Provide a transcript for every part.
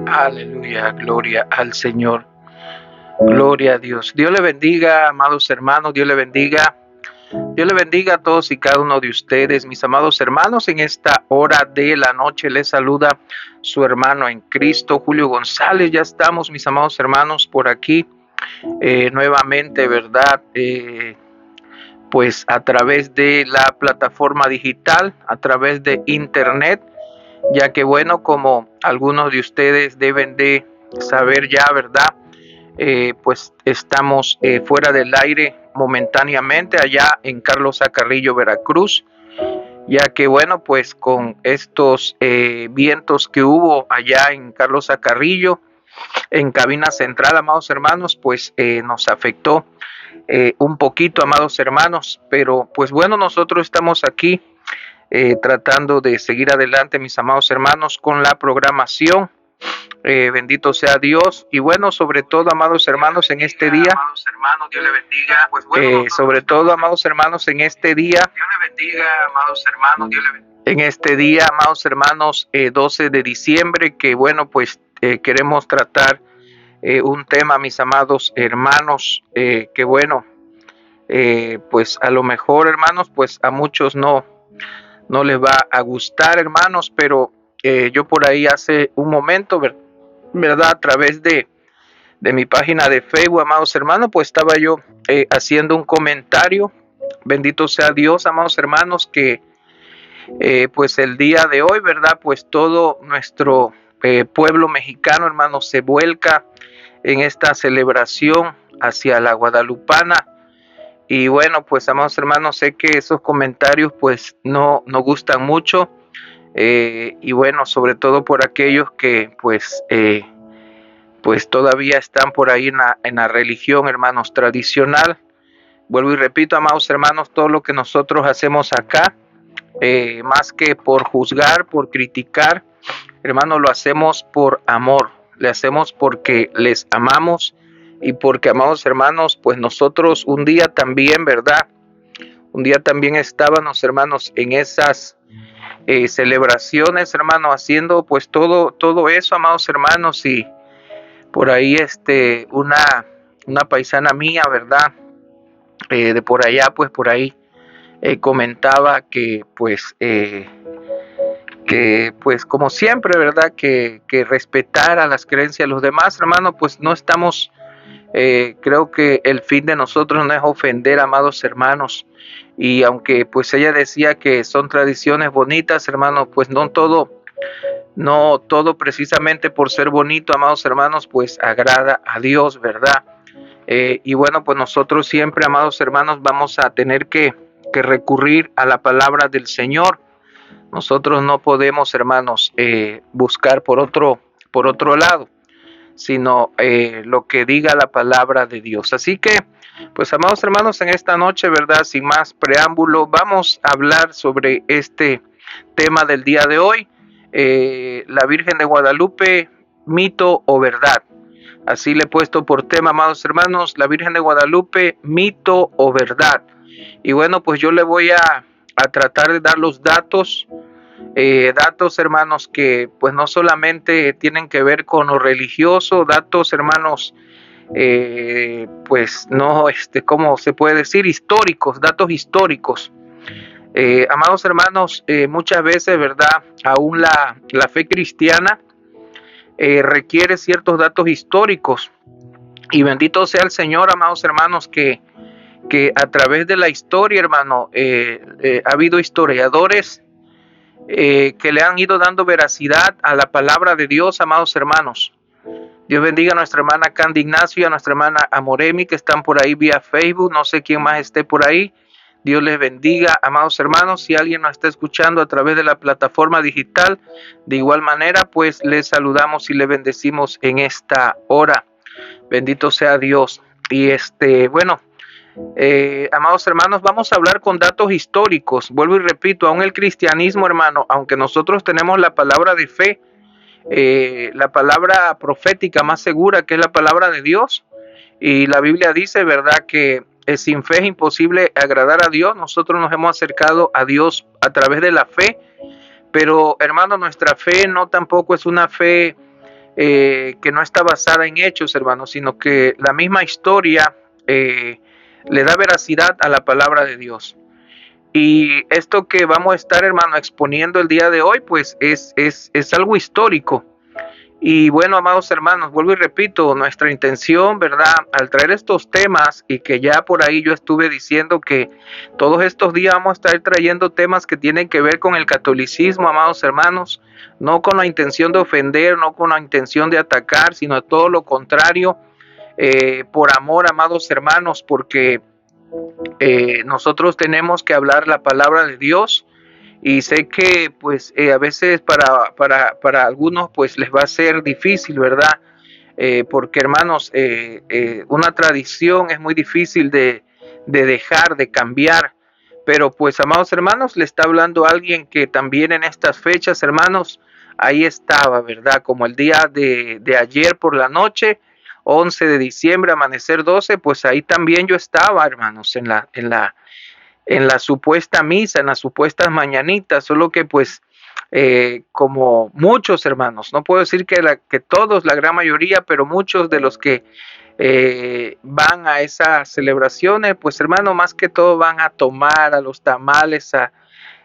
Aleluya, gloria al Señor, gloria a Dios. Dios le bendiga, amados hermanos, Dios le bendiga a todos y cada uno de ustedes, mis amados hermanos. En esta hora de la noche les saluda su hermano en Cristo, Julio González. Ya estamos, mis amados hermanos, por aquí nuevamente, ¿verdad? Pues a través de la plataforma digital, a través de internet, ya que bueno, como algunos de ustedes deben de saber ya, ¿verdad? Pues estamos fuera del aire momentáneamente allá en Carlos Acarrillo, Veracruz, ya que bueno, pues con estos vientos que hubo allá en Carlos Acarrillo, en cabina central, amados hermanos, pues nos afectó un poquito, amados hermanos, pero pues bueno, nosotros estamos aquí tratando de seguir adelante, mis amados hermanos, con la programación. Bendito sea Dios. Y bueno, sobre todo, amados hermanos, en este día, amados hermanos, Dios le bendiga. Pues bueno, sobre todo, amados hermanos, en este día, Dios le bendiga, amados hermanos, Dios le bendiga. En este día, amados hermanos, 12 de diciembre, que bueno, pues queremos tratar un tema, mis amados hermanos, que bueno, pues a lo mejor, hermanos, pues a muchos no les va a gustar, hermanos, pero yo por ahí hace un momento, ¿verdad? A través de mi página de Facebook, amados hermanos, pues estaba yo haciendo un comentario. Bendito sea Dios, amados hermanos, que pues el día de hoy, ¿verdad? Pues todo nuestro pueblo mexicano, hermanos, se vuelca en esta celebración hacia la guadalupana. Y bueno, pues amados hermanos, sé que esos comentarios pues no gustan mucho. Y bueno, sobre todo por aquellos que pues todavía están por ahí en la religión, hermanos, tradicional. Vuelvo y repito, amados hermanos, todo lo que nosotros hacemos acá, más que por juzgar, por criticar, hermanos, lo hacemos por amor, le hacemos porque les amamos y porque, amados hermanos, pues nosotros un día también, ¿verdad? Un día también estábamos, hermanos, en esas celebraciones, hermanos, haciendo pues todo eso, amados hermanos, y por ahí una paisana mía, ¿verdad? De por allá, pues por ahí comentaba que pues como siempre, ¿verdad? Que respetara las creencias de los demás, hermanos, pues no estamos, creo que el fin de nosotros no es ofender, amados hermanos, y aunque pues ella decía que son tradiciones bonitas, hermanos, pues no todo precisamente por ser bonito, amados hermanos, pues agrada a Dios, ¿verdad? Y bueno, pues nosotros siempre, amados hermanos, vamos a tener que recurrir a la palabra del Señor. Nosotros no podemos, hermanos, buscar por otro lado, sino lo que diga la palabra de Dios. Así que, pues, amados hermanos, en esta noche, ¿verdad? Sin más preámbulo, vamos a hablar sobre este tema del día de hoy. La Virgen de Guadalupe, mito o verdad. Así le he puesto por tema, amados hermanos, la Virgen de Guadalupe, mito o verdad. Y bueno, pues yo le voy a tratar de dar los datos, hermanos, que pues no solamente tienen que ver con lo religioso, datos, hermanos, pues no, ¿cómo se puede decir? Históricos, datos históricos. Amados hermanos, muchas veces, ¿verdad? Aún la fe cristiana requiere ciertos datos históricos. Y bendito sea el Señor, amados hermanos, que a través de la historia, hermano, ha habido historiadores que le han ido dando veracidad a la palabra de Dios, amados hermanos. Dios bendiga a nuestra hermana Candy Ignacio y a nuestra hermana Amoremi, que están por ahí vía Facebook. No sé quién más esté por ahí. Dios les bendiga, amados hermanos. Si alguien nos está escuchando a través de la plataforma digital, de igual manera, pues les saludamos y les bendecimos en esta hora. Bendito sea Dios. Y bueno, amados hermanos, vamos a hablar con datos históricos. Vuelvo y repito, aún el cristianismo, hermano, aunque nosotros tenemos la palabra de fe, la palabra profética más segura, que es la palabra de Dios, y la Biblia dice, ¿verdad?, que sin fe es imposible agradar a Dios. Nosotros nos hemos acercado a Dios a través de la fe, pero hermano, nuestra fe no tampoco es una fe que no está basada en hechos, hermano, sino que la misma historia le da veracidad a la palabra de Dios. Y esto que vamos a estar, hermano, exponiendo el día de hoy, pues es algo histórico. Y bueno, amados hermanos, vuelvo y repito, nuestra intención, ¿verdad? Al traer estos temas, y que ya por ahí yo estuve diciendo que todos estos días vamos a estar trayendo temas que tienen que ver con el catolicismo, amados hermanos, no con la intención de ofender, no con la intención de atacar, sino todo lo contrario, por amor, amados hermanos, porque nosotros tenemos que hablar la palabra de Dios. Y sé que pues a veces para algunos pues les va a ser difícil, ¿verdad? Porque hermanos, una tradición es muy difícil de dejar, de cambiar. Pero pues, amados hermanos, le está hablando a alguien que también en estas fechas, hermanos, ahí estaba, ¿verdad? Como el día de ayer por la noche, 11 de diciembre, amanecer 12, pues ahí también yo estaba, hermanos, en la supuesta misa, en las supuestas mañanitas, solo que pues como muchos hermanos, no puedo decir que todos, la gran mayoría, pero muchos de los que van a esas celebraciones, pues hermano, más que todo van a tomar a los tamales,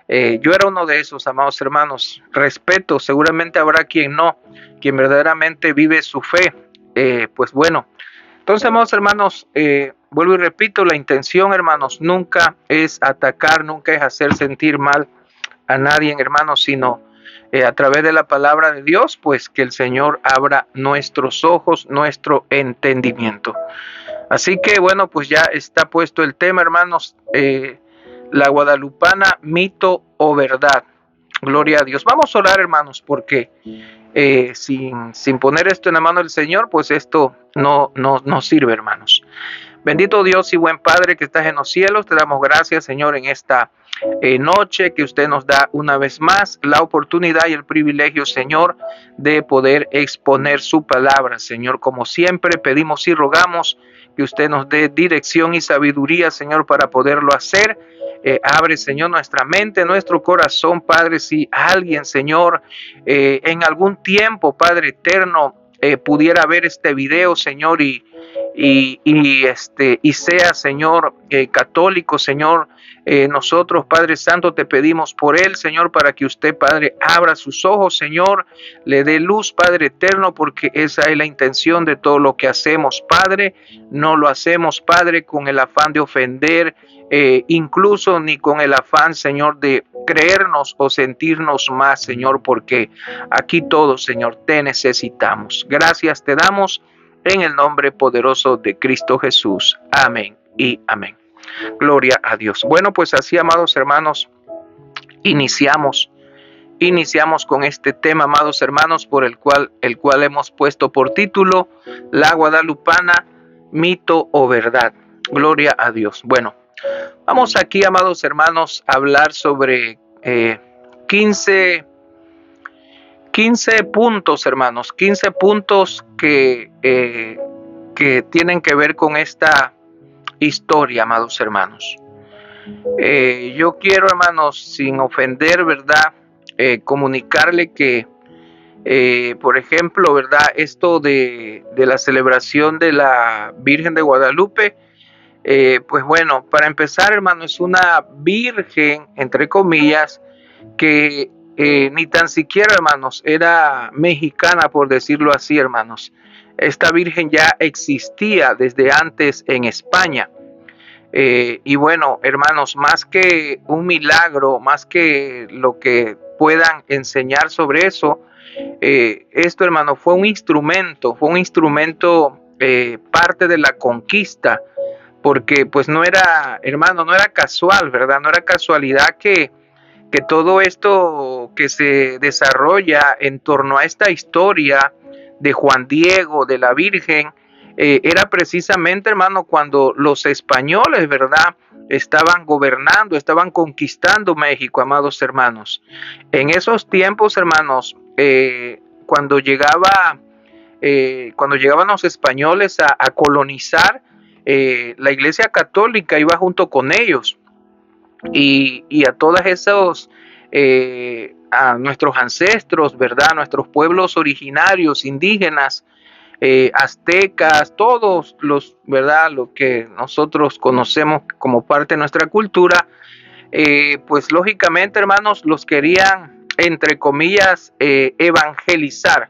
yo era uno de esos, amados hermanos, respeto, seguramente habrá quien no, quien verdaderamente vive su fe, pues bueno. Entonces, amados hermanos, vuelvo y repito, la intención, hermanos, nunca es atacar, nunca es hacer sentir mal a nadie, hermanos, sino a través de la palabra de Dios, pues que el Señor abra nuestros ojos, nuestro entendimiento. Así que, bueno, pues ya está puesto el tema, hermanos, la guadalupana, mito o verdad. Gloria a Dios. Vamos a orar, hermanos, porque sin poner esto en la mano del Señor, pues esto no sirve, hermanos. Bendito Dios y buen Padre que estás en los cielos, te damos gracias, Señor, en esta noche que usted nos da una vez más la oportunidad y el privilegio, Señor, de poder exponer su palabra. Señor, como siempre pedimos y rogamos que usted nos dé dirección y sabiduría, Señor, para poderlo hacer. Abre, Señor, nuestra mente, nuestro corazón, Padre, si alguien, Señor, en algún tiempo, Padre eterno, pudiera ver este video, Señor, y sea, Señor, católico, Señor, nosotros, Padre Santo, te pedimos por él, Señor, para que usted, Padre, abra sus ojos, Señor, le dé luz, Padre eterno, porque esa es la intención de todo lo que hacemos, Padre. No lo hacemos, Padre, con el afán de ofender, incluso ni con el afán, Señor, de creernos o sentirnos más, Señor, porque aquí todos, Señor, te necesitamos. Gracias te damos en el nombre poderoso de Cristo Jesús. Amén y amén. Gloria a Dios. Bueno, pues así, amados hermanos, iniciamos con este tema, amados hermanos, por el cual hemos puesto por título La Guadalupana, mito o verdad. Gloria a Dios. Bueno, vamos aquí, amados hermanos, a hablar sobre 15 puntos, hermanos, 15 puntos que tienen que ver con esta historia, amados hermanos. Yo quiero, hermanos, sin ofender, ¿verdad? Comunicarle que, por ejemplo, ¿verdad? Esto de la celebración de la Virgen de Guadalupe, pues bueno, para empezar, hermano, es una virgen, entre comillas, que ni tan siquiera, hermanos, era mexicana, por decirlo así, hermanos. Esta virgen ya existía desde antes en España. Y bueno, hermanos, más que un milagro, más que lo que puedan enseñar sobre eso, esto, hermano, fue un instrumento, parte de la conquista, porque pues no era, hermano, no era casual, ¿verdad? No era casualidad que todo esto que se desarrolla en torno a esta historia de Juan Diego, de la Virgen, era precisamente, hermano, cuando los españoles, ¿verdad?, estaban gobernando, estaban conquistando México, amados hermanos. En esos tiempos, hermanos, cuando llegaban los españoles a colonizar, la Iglesia Católica iba junto con ellos y a todos esos, a nuestros ancestros, ¿verdad? Nuestros pueblos originarios, indígenas, aztecas, todos los, ¿verdad? Lo que nosotros conocemos como parte de nuestra cultura, pues lógicamente, hermanos, los querían, entre comillas, evangelizar.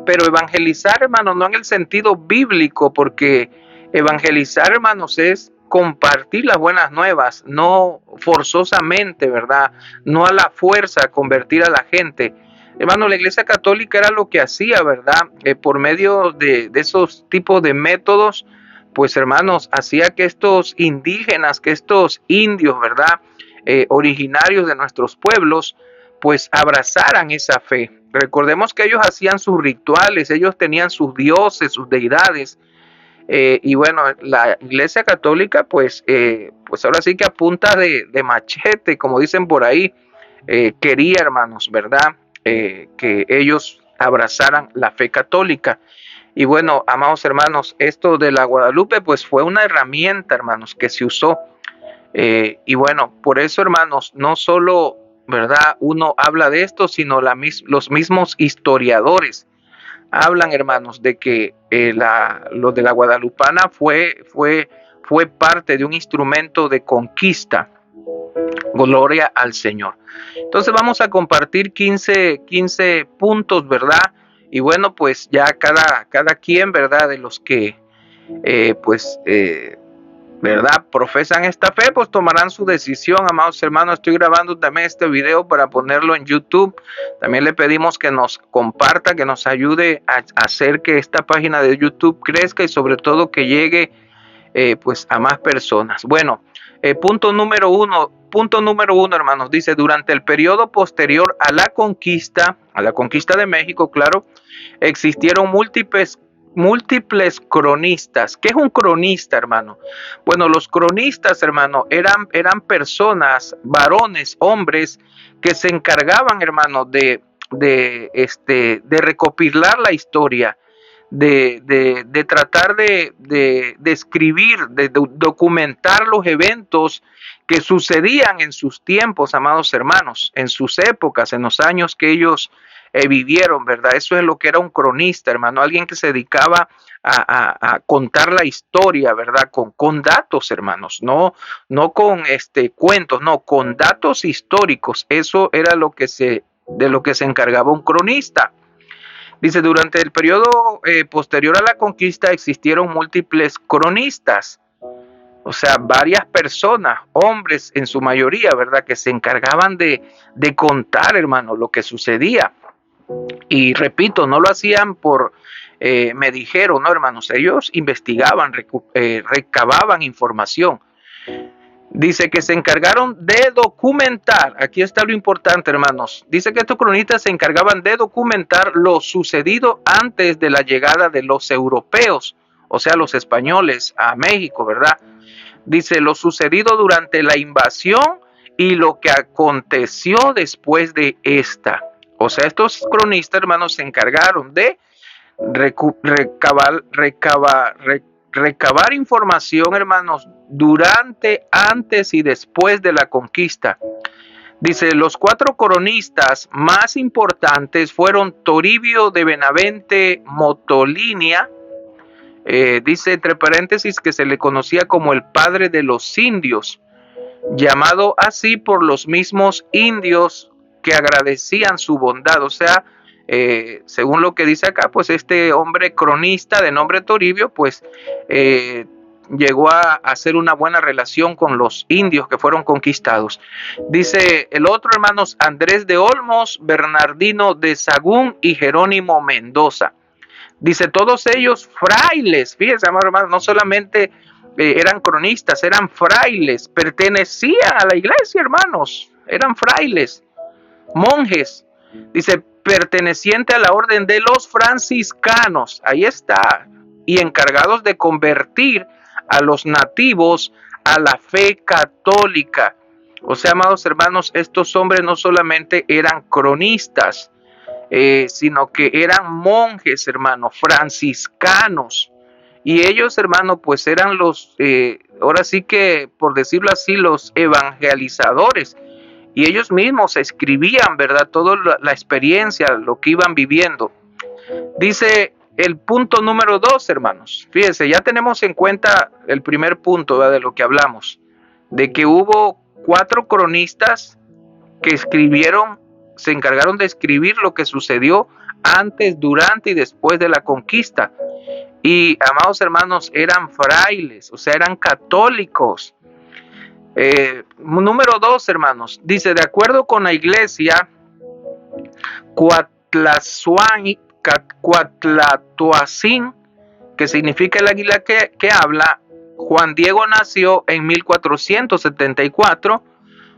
Pero evangelizar, hermanos, no en el sentido bíblico, porque evangelizar, hermanos, es compartir las buenas nuevas, no forzosamente, ¿verdad? No a la fuerza convertir a la gente. Hermano, la Iglesia Católica era lo que hacía, ¿verdad? Por medio de esos tipos de métodos, pues hermanos, hacía que estos indígenas, que estos indios, ¿verdad? Originarios de nuestros pueblos, pues abrazaran esa fe. Recordemos que ellos hacían sus rituales, ellos tenían sus dioses, sus deidades, y bueno, la Iglesia Católica, pues ahora sí que a punta de machete, como dicen por ahí, quería, hermanos, ¿verdad? Que ellos abrazaran la fe católica. Y bueno, amados hermanos, esto de la Guadalupe, pues fue una herramienta, hermanos, que se usó. Y bueno, por eso, hermanos, no solo, ¿verdad? Uno habla de esto, sino los mismos historiadores hablan, hermanos, de que lo de la guadalupana fue parte de un instrumento de conquista. Gloria al Señor. Entonces vamos a compartir 15 puntos, ¿verdad? Y bueno, pues ya cada quien, ¿verdad? De los que, ¿verdad? Profesan esta fe, pues tomarán su decisión, amados hermanos. Estoy grabando también este video para ponerlo en YouTube. También le pedimos que nos comparta, que nos ayude a hacer que esta página de YouTube crezca y sobre todo que llegue pues a más personas. Bueno, punto número uno, hermanos, dice: durante el periodo posterior a la conquista de México, claro, existieron múltiples cronistas. ¿Qué es un cronista, hermano? Bueno, los cronistas, hermano, eran personas, varones, hombres, que se encargaban, hermano, de recopilar la historia, de tratar de escribir, de documentar los eventos que sucedían en sus tiempos, amados hermanos, en sus épocas, en los años que ellos vivieron, ¿verdad? Eso es lo que era un cronista, hermano, alguien que se dedicaba a contar la historia, ¿verdad? Con datos, hermanos, no con cuentos, no, con datos históricos. Eso era de lo que se encargaba un cronista. Dice: durante el periodo posterior a la conquista existieron múltiples cronistas, o sea, varias personas, hombres en su mayoría, ¿verdad? Que se encargaban de contar, hermano, lo que sucedía. Y repito, no lo hacían me dijeron, no, hermanos, ellos investigaban, recababan información. Dice que se encargaron de documentar, aquí está lo importante, hermanos. Dice que estos cronistas se encargaban de documentar lo sucedido antes de la llegada de los europeos, o sea, los españoles a México, ¿verdad? Dice lo sucedido durante la invasión y lo que aconteció después de esta. O sea, estos cronistas, hermanos, se encargaron de recabar información, hermanos, durante, antes y después de la conquista. Dice: los 4 cronistas más importantes fueron Toribio de Benavente Motolinia, dice entre paréntesis que se le conocía como el padre de los indios, llamado así por los mismos indios que agradecían su bondad. O sea, según lo que dice acá, pues este hombre cronista de nombre Toribio, pues llegó a hacer una buena relación con los indios que fueron conquistados. Dice el otro, hermanos, Andrés de Olmos, Bernardino de Sagún y Jerónimo Mendoza. Dice, todos ellos frailes, fíjense, hermanos, no solamente eran cronistas, eran frailes, pertenecían a la iglesia, hermanos, eran frailes, monjes. Dice, perteneciente a la orden de los franciscanos, ahí está, y encargados de convertir a los nativos a la fe católica. O sea, amados hermanos, estos hombres no solamente eran cronistas, sino que eran monjes, hermanos, franciscanos. Y ellos, hermano, pues eran los, ahora sí que, por decirlo así, los evangelizadores. Y ellos mismos escribían, ¿verdad? Toda la experiencia, lo que iban viviendo. Dice el punto número 2, hermanos. Fíjense, ya tenemos en cuenta el primer punto, ¿verdad? De lo que hablamos. De que hubo 4 cronistas que escribieron, se encargaron de escribir lo que sucedió antes, durante y después de la conquista. Y, amados hermanos, eran frailes, o sea, eran católicos. Número 2, hermanos, dice, de acuerdo con la iglesia Cuatlatoacín, que significa el águila que habla, Juan Diego nació en 1474,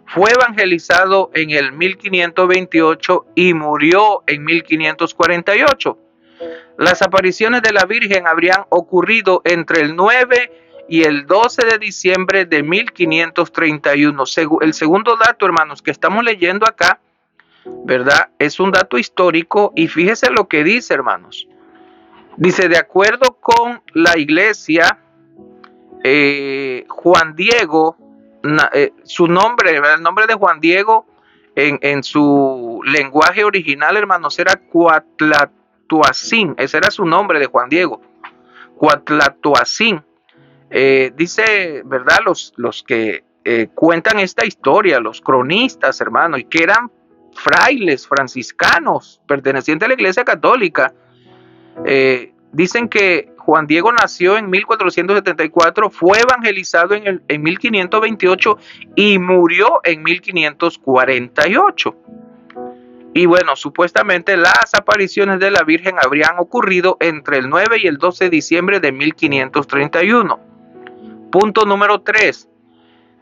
fue evangelizado en el 1528 y murió en 1548. Las apariciones de la Virgen habrían ocurrido entre el 9 y el 12 de diciembre de 1531. El segundo dato, hermanos, que estamos leyendo acá, ¿verdad? Es un dato histórico y fíjese lo que dice, hermanos. Dice, de acuerdo con la iglesia, Juan Diego, su nombre, ¿verdad? El nombre de Juan Diego en su lenguaje original, hermanos, era Cuatlatoacín. Ese era su nombre de Juan Diego, Cuatlatoacín. Dice, ¿verdad? Los que cuentan esta historia, los cronistas, hermanos, y que eran frailes franciscanos pertenecientes a la Iglesia Católica, dicen que Juan Diego nació en 1474, fue evangelizado en 1528 y murió en 1548. Y bueno, supuestamente las apariciones de la Virgen habrían ocurrido entre el 9 y el 12 de diciembre de 1531. Punto número 3.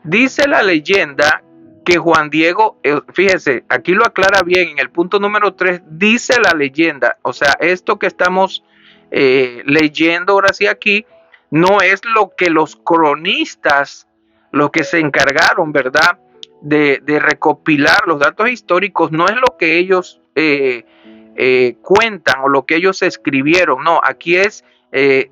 Dice la leyenda que Juan Diego, fíjese, aquí lo aclara bien, en el punto número 3, dice la leyenda, o sea, esto que estamos leyendo ahora sí aquí, no es lo que los cronistas, lo que se encargaron, ¿verdad?, de recopilar los datos históricos, no es lo que ellos cuentan o lo que ellos escribieron, no, aquí es,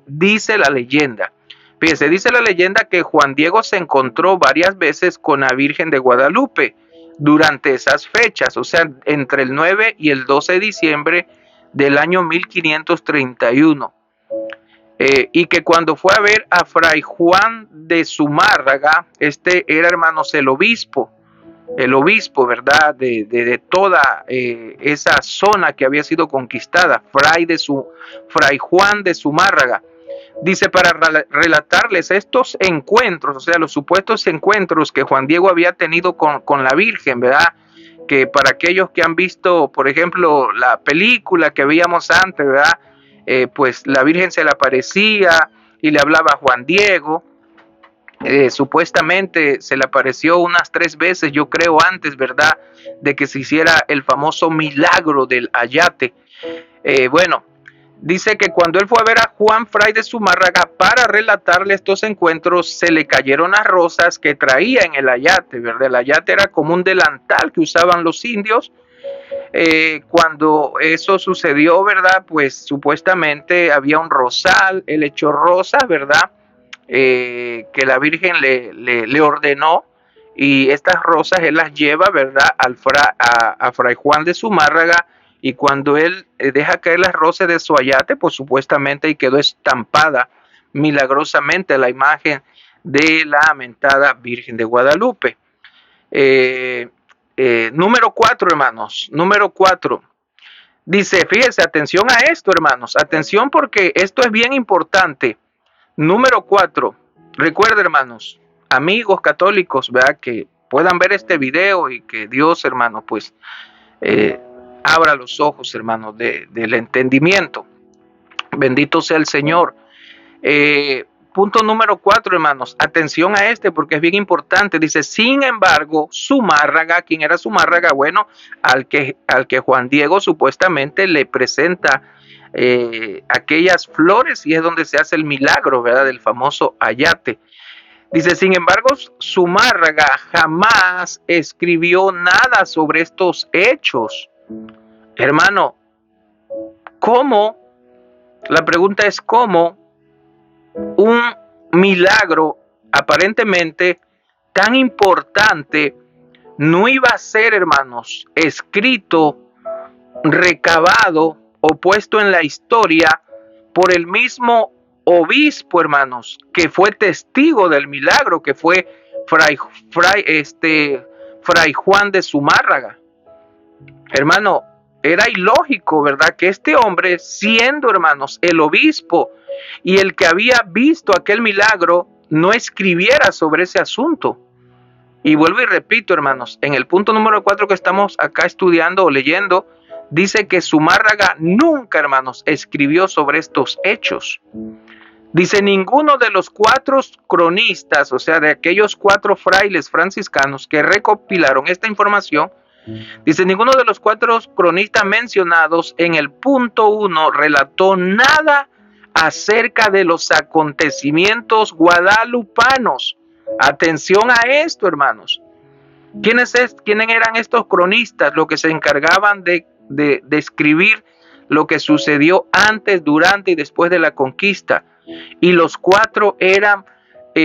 dice la leyenda. Fíjese, dice la leyenda que Juan Diego se encontró varias veces con la Virgen de Guadalupe durante esas fechas, o sea, entre el 9 y el 12 de diciembre del año 1531. Y que cuando fue a ver a Fray Juan de Zumárraga, este era, hermanos, el obispo, ¿verdad? De toda esa zona que había sido conquistada, Fray Juan de Zumárraga. Dice, para relatarles estos encuentros, o sea, los supuestos encuentros que Juan Diego había tenido con la Virgen, ¿verdad? Que para aquellos que han visto, por ejemplo, la película que veíamos antes, ¿verdad? Pues la Virgen se le aparecía y le hablaba a Juan Diego. Supuestamente se le apareció unas 3 veces, yo creo, antes, ¿verdad?, de que se hiciera el famoso milagro del ayate. Bueno, dice que cuando él fue a ver a Juan Fray de Zumárraga para relatarle estos encuentros, se le cayeron las rosas que traía en el ayate, ¿verdad? El ayate era como un delantal que usaban los indios. Cuando eso sucedió, ¿verdad? Pues supuestamente había un rosal, él echó rosas, ¿verdad? Que la Virgen le ordenó, y estas rosas él las lleva, ¿verdad?, a Fray Juan de Zumárraga, y cuando él deja caer las rosas de su ayate, pues supuestamente ahí quedó estampada milagrosamente la imagen de la amentada Virgen de Guadalupe. Número 4, hermanos, número 4. Dice, fíjese, atención a esto, hermanos, atención, porque esto es bien importante. Número 4, recuerden, hermanos, amigos católicos, ¿verdad?, que puedan ver este video y que Dios, hermano, pues abra los ojos, hermanos, del entendimiento. Bendito sea el Señor. Punto número 4, hermanos, atención a este porque es bien importante. Dice, sin embargo, Zumárraga, ¿quién era Zumárraga? Bueno, al que Juan Diego supuestamente le presenta aquellas flores, y es donde se hace el milagro, ¿verdad?, del famoso ayate. Dice, sin embargo, Zumárraga jamás escribió nada sobre estos hechos. Hermano, ¿cómo? La pregunta es ¿cómo un milagro aparentemente tan importante no iba a ser, hermanos, escrito, recabado o puesto en la historia por el mismo obispo, hermanos, que fue testigo del milagro, que fue Fray Juan de Zumárraga. Hermano, era ilógico, ¿verdad? Que este hombre, siendo, hermanos, el obispo y el que había visto aquel milagro, no escribiera sobre ese asunto. Y vuelvo y repito, hermanos, en el punto número 4 que estamos acá estudiando o leyendo, dice que Zumárraga nunca, hermanos, escribió sobre estos hechos. Dice, ninguno de los 4 cronistas, o sea, de aquellos 4 frailes franciscanos que recopilaron esta información, dice, ninguno de los 4 cronistas mencionados en el punto 1 relató nada acerca de los acontecimientos guadalupanos. Atención a esto, hermanos. ¿Quiénes eran estos cronistas? Los que se encargaban de escribir lo que sucedió antes, durante y después de la conquista. Y los 4 eran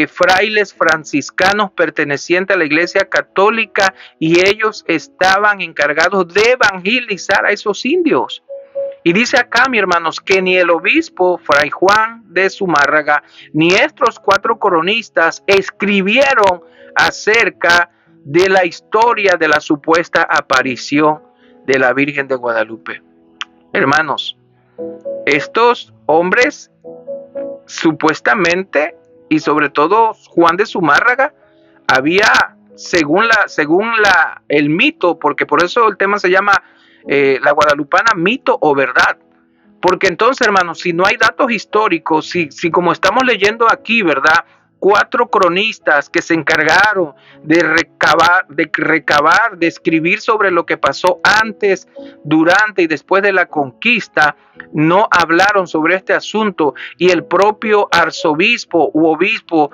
frailes franciscanos pertenecientes a la Iglesia Católica, y ellos estaban encargados de evangelizar a esos indios. Y dice acá, mis hermanos, que ni el obispo Fray Juan de Zumárraga ni estos 4 cronistas escribieron acerca de la historia de la supuesta aparición de la Virgen de Guadalupe. Hermanos, estos hombres supuestamente, y sobre todo Juan de Zumárraga, había, según el mito, porque por eso el tema se llama la guadalupana, mito o verdad. Porque entonces, hermanos, si no hay datos históricos, si como estamos leyendo aquí, ¿verdad? 4 cronistas que se encargaron de recabar, de escribir sobre lo que pasó antes, durante y después de la conquista, no hablaron sobre este asunto, y el propio arzobispo u obispo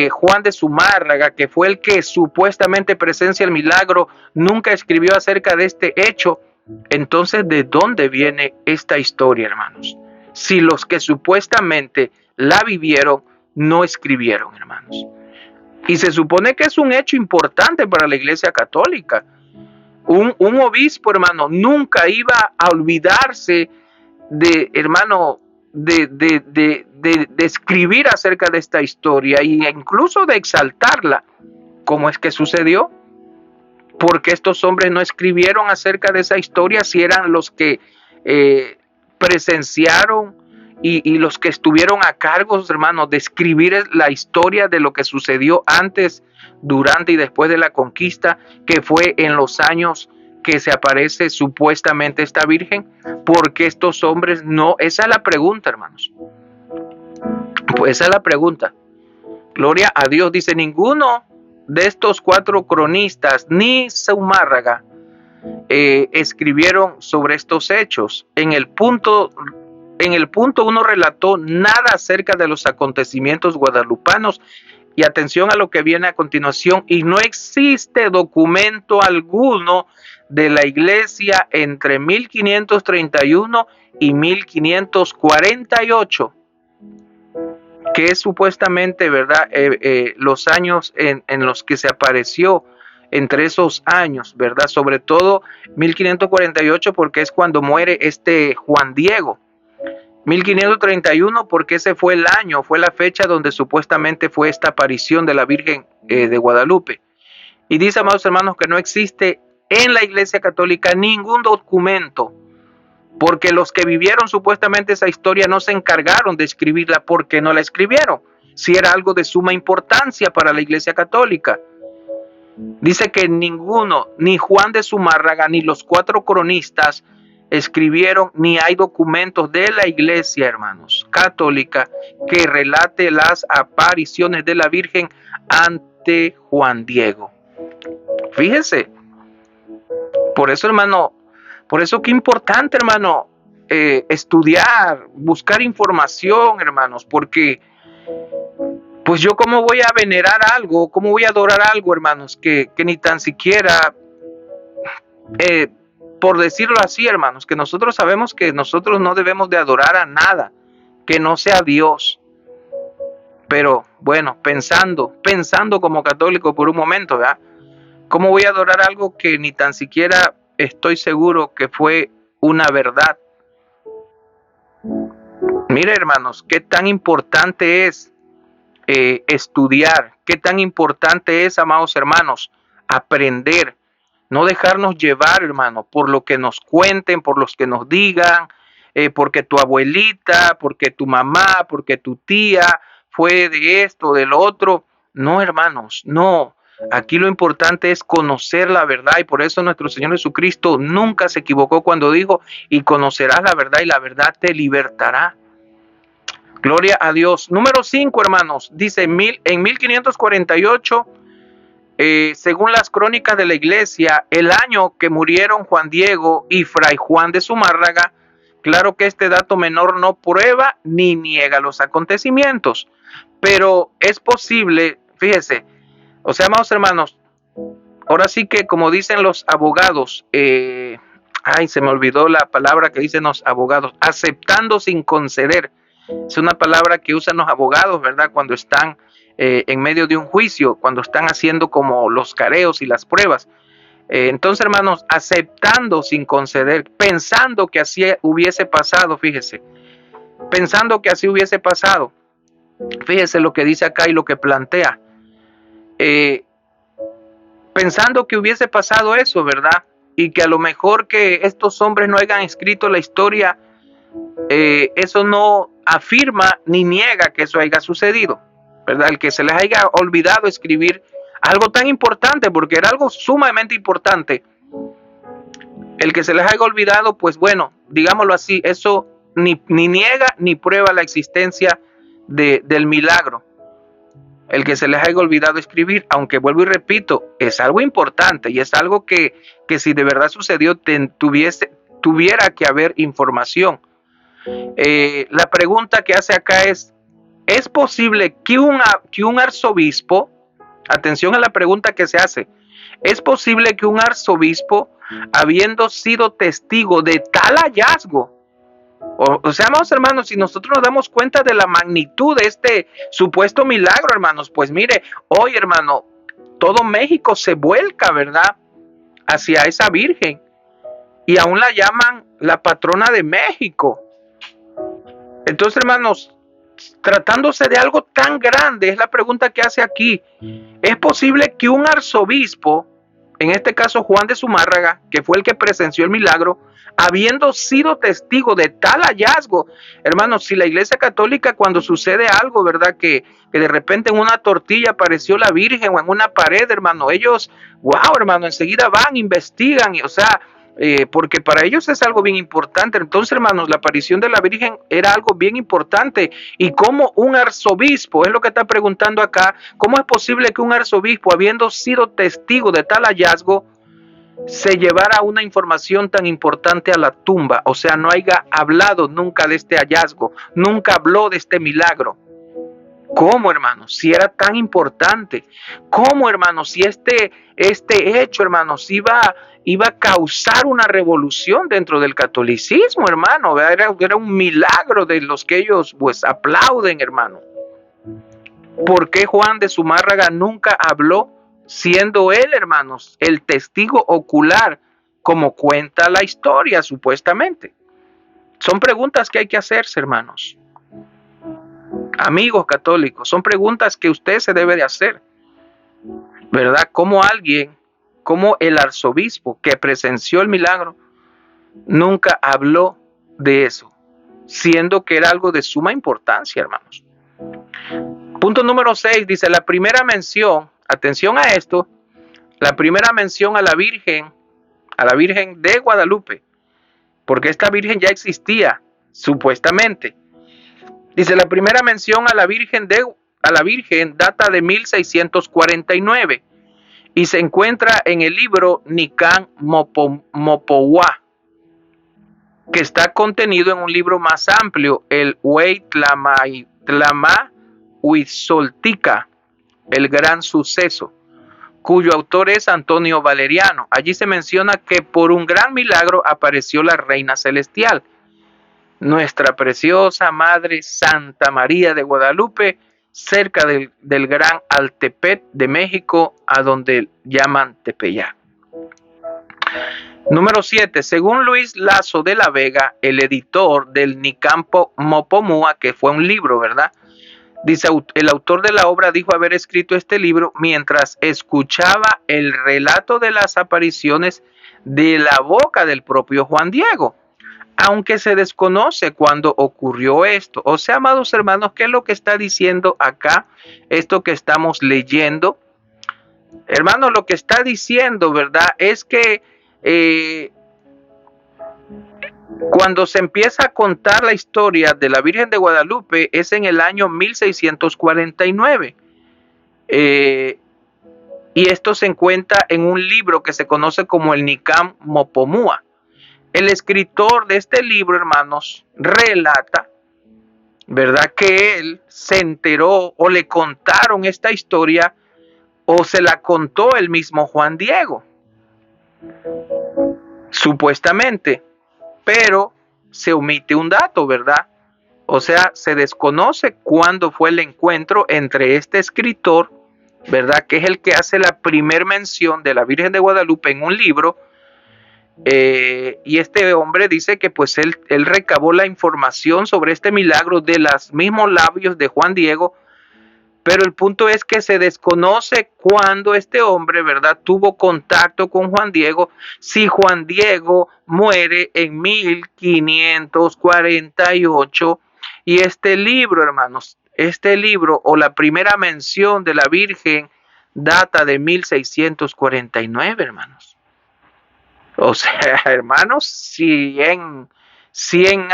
Juan de Zumárraga, que fue el que supuestamente presencia el milagro, nunca escribió acerca de este hecho. Entonces, ¿de dónde viene esta historia, hermanos? Si los que supuestamente la vivieron no escribieron, hermanos. Y se supone que es un hecho importante para la Iglesia Católica. Un obispo, hermano, nunca iba a olvidarse de, hermano, de escribir acerca de esta historia e incluso de exaltarla. ¿Cómo es que sucedió? Porque estos hombres no escribieron acerca de esa historia, si eran los que presenciaron y los que estuvieron a cargo, hermanos, de escribir la historia de lo que sucedió antes, durante y después de la conquista, que fue en los años que se aparece supuestamente esta Virgen. Porque estos hombres no, esa es la pregunta, hermanos. Pues esa es la pregunta. Gloria a Dios. Dice, ninguno de estos 4 cronistas ni Zumárraga escribieron sobre estos hechos. En el punto 1 relató nada acerca de los acontecimientos guadalupanos. Y atención a lo que viene a continuación. Y no existe documento alguno de la iglesia entre 1531 y 1548. Que es supuestamente, ¿verdad? Los años en los que se apareció, entre esos años, ¿verdad? Sobre todo 1548, porque es cuando muere este Juan Diego. 1531, porque ese fue el año, fue la fecha donde supuestamente fue esta aparición de la Virgen de Guadalupe. Y dice, amados hermanos, que no existe en la Iglesia Católica ningún documento, porque los que vivieron supuestamente esa historia no se encargaron de escribirla, porque no la escribieron, si era algo de suma importancia para la Iglesia Católica. Dice que ninguno, ni Juan de Zumárraga, ni los 4 cronistas escribieron, ni hay documentos de la Iglesia, hermanos, católica, que relate las apariciones de la Virgen ante Juan Diego. Fíjese, por eso, hermano, por eso qué importante, hermano, estudiar, buscar información, hermanos, porque pues yo cómo voy a venerar algo, cómo voy a adorar algo, hermanos, que ni tan siquiera, por decirlo así, hermanos, que nosotros sabemos que nosotros no debemos de adorar a nada que no sea Dios. Pero bueno, pensando como católico por un momento, ¿verdad? ¿Cómo voy a adorar algo que ni tan siquiera estoy seguro que fue una verdad? Mire, hermanos, qué tan importante es estudiar, qué tan importante es, amados hermanos, aprender, no dejarnos llevar, hermano, por lo que nos cuenten, por los que nos digan, porque tu abuelita, porque tu mamá, porque tu tía fue de esto, de lo otro. No, hermanos, no. Aquí lo importante es conocer la verdad, y por eso nuestro Señor Jesucristo nunca se equivocó cuando dijo: y conocerás la verdad y la verdad te libertará. Gloria a Dios. Número 5, hermanos, dice en 1548, según las crónicas de la iglesia, el año que murieron Juan Diego y Fray Juan de Zumárraga. Claro que este dato menor no prueba ni niega los acontecimientos, pero es posible, fíjese, o sea, amados hermanos, ahora sí que como dicen los abogados, se me olvidó la palabra que dicen los abogados, aceptando sin conceder. Es una palabra que usan los abogados, ¿verdad? Cuando están en medio de un juicio, cuando están haciendo como los careos y las pruebas. Entonces, hermanos, aceptando sin conceder, pensando que así hubiese pasado, fíjese, pensando que así hubiese pasado. Fíjese lo que dice acá y lo que plantea. Pensando que hubiese pasado eso, ¿verdad? Y que a lo mejor que estos hombres no hayan escrito la historia, eso no afirma ni niega que eso haya sucedido, ¿verdad? El que se les haya olvidado escribir algo tan importante, porque era algo sumamente importante, el que se les haya olvidado, pues bueno, digámoslo así, eso ni niega ni prueba la existencia del milagro. El que se les haya olvidado escribir, aunque vuelvo y repito, es algo importante y es algo que si de verdad sucedió, tuviera que haber información. La pregunta que hace acá ¿es posible que un arzobispo, atención a la pregunta que se hace, es posible que un arzobispo, habiendo sido testigo de tal hallazgo, o sea, amados hermanos, si nosotros nos damos cuenta de la magnitud de este supuesto milagro, hermanos, pues mire, hoy, hermano, todo México se vuelca, ¿verdad?, hacia esa Virgen, y aún la llaman la patrona de México. Entonces, hermanos, tratándose de algo tan grande, es la pregunta que hace aquí. ¿Es posible que un arzobispo, en este caso Juan de Zumárraga, que fue el que presenció el milagro, habiendo sido testigo de tal hallazgo? Hermanos, si la Iglesia Católica, cuando sucede algo, ¿verdad?, que de repente en una tortilla apareció la Virgen o en una pared, hermano, ellos, wow, hermano, enseguida van, investigan, o sea, porque para ellos es algo bien importante. Entonces, hermanos, la aparición de la Virgen era algo bien importante. Y como un arzobispo, es lo que está preguntando acá, ¿cómo es posible que un arzobispo, habiendo sido testigo de tal hallazgo, se llevara una información tan importante a la tumba? O sea, no haya hablado nunca de este hallazgo, nunca habló de este milagro. ¿Cómo, hermanos? Si era tan importante. ¿Cómo, hermanos? Si este hecho, hermanos, iba a causar una revolución dentro del catolicismo, hermano. Era un milagro de los que ellos pues aplauden, hermano. ¿Por qué Juan de Zumárraga nunca habló, siendo él, hermanos, el testigo ocular, como cuenta la historia, supuestamente? Son preguntas que hay que hacerse, hermanos. Amigos católicos, son preguntas que usted se debe de hacer, ¿verdad? Como el arzobispo que presenció el milagro, nunca habló de eso, siendo que era algo de suma importancia, hermanos. Punto número 6, dice, la primera mención, atención a esto, la primera mención a la Virgen de Guadalupe, porque esta Virgen ya existía, supuestamente. Dice, la primera mención a la Virgen data de 1649 y se encuentra en el libro Nican Mopouá, que está contenido en un libro más amplio, el Huitlahuitzoltica, el gran suceso, cuyo autor es Antonio Valeriano. Allí se menciona que por un gran milagro apareció la Reina Celestial, nuestra preciosa Madre Santa María de Guadalupe, cerca del Gran Altepet de México, a donde llaman Tepeyac. Número 7. Según Luis Lazo de la Vega, el editor del Nicampo Mopomua, que fue un libro, ¿verdad? Dice, el autor de la obra dijo haber escrito este libro mientras escuchaba el relato de las apariciones de la boca del propio Juan Diego, aunque se desconoce cuándo ocurrió esto. O sea, amados hermanos, ¿qué es lo que está diciendo acá? Esto que estamos leyendo. Hermanos, lo que está diciendo, ¿verdad? Es que cuando se empieza a contar la historia de la Virgen de Guadalupe es en el año 1649. Y esto se encuentra en un libro que se conoce como el Nicam Mopomua. El escritor de este libro, hermanos, relata, ¿verdad?, que él se enteró o le contaron esta historia o se la contó el mismo Juan Diego, supuestamente, pero se omite un dato, ¿verdad? O sea, se desconoce cuándo fue el encuentro entre este escritor, ¿verdad?, que es el que hace la primer mención de la Virgen de Guadalupe en un libro. Y este hombre dice que pues él recabó la información sobre este milagro de los mismos labios de Juan Diego, pero el punto es que se desconoce cuándo este hombre, ¿verdad?, tuvo contacto con Juan Diego, si Juan Diego muere en 1548 y este libro, hermanos, este libro o la primera mención de la Virgen data de 1649, hermanos. O sea, hermanos, 100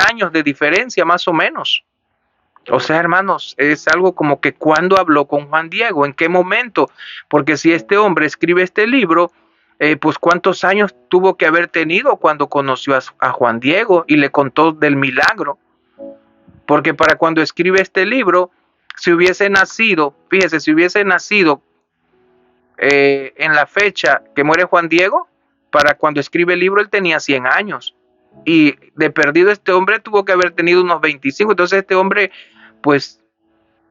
años de diferencia más o menos. O sea, hermanos, es algo como que cuando habló con Juan Diego, en qué momento, porque si este hombre escribe este libro, pues cuántos años tuvo que haber tenido cuando conoció a Juan Diego y le contó del milagro. Porque para cuando escribe este libro, si hubiese nacido, fíjese, si hubiese nacido en la fecha que muere Juan Diego, para cuando escribe el libro él tenía 100 años y de perdido este hombre tuvo que haber tenido unos 25. Entonces este hombre pues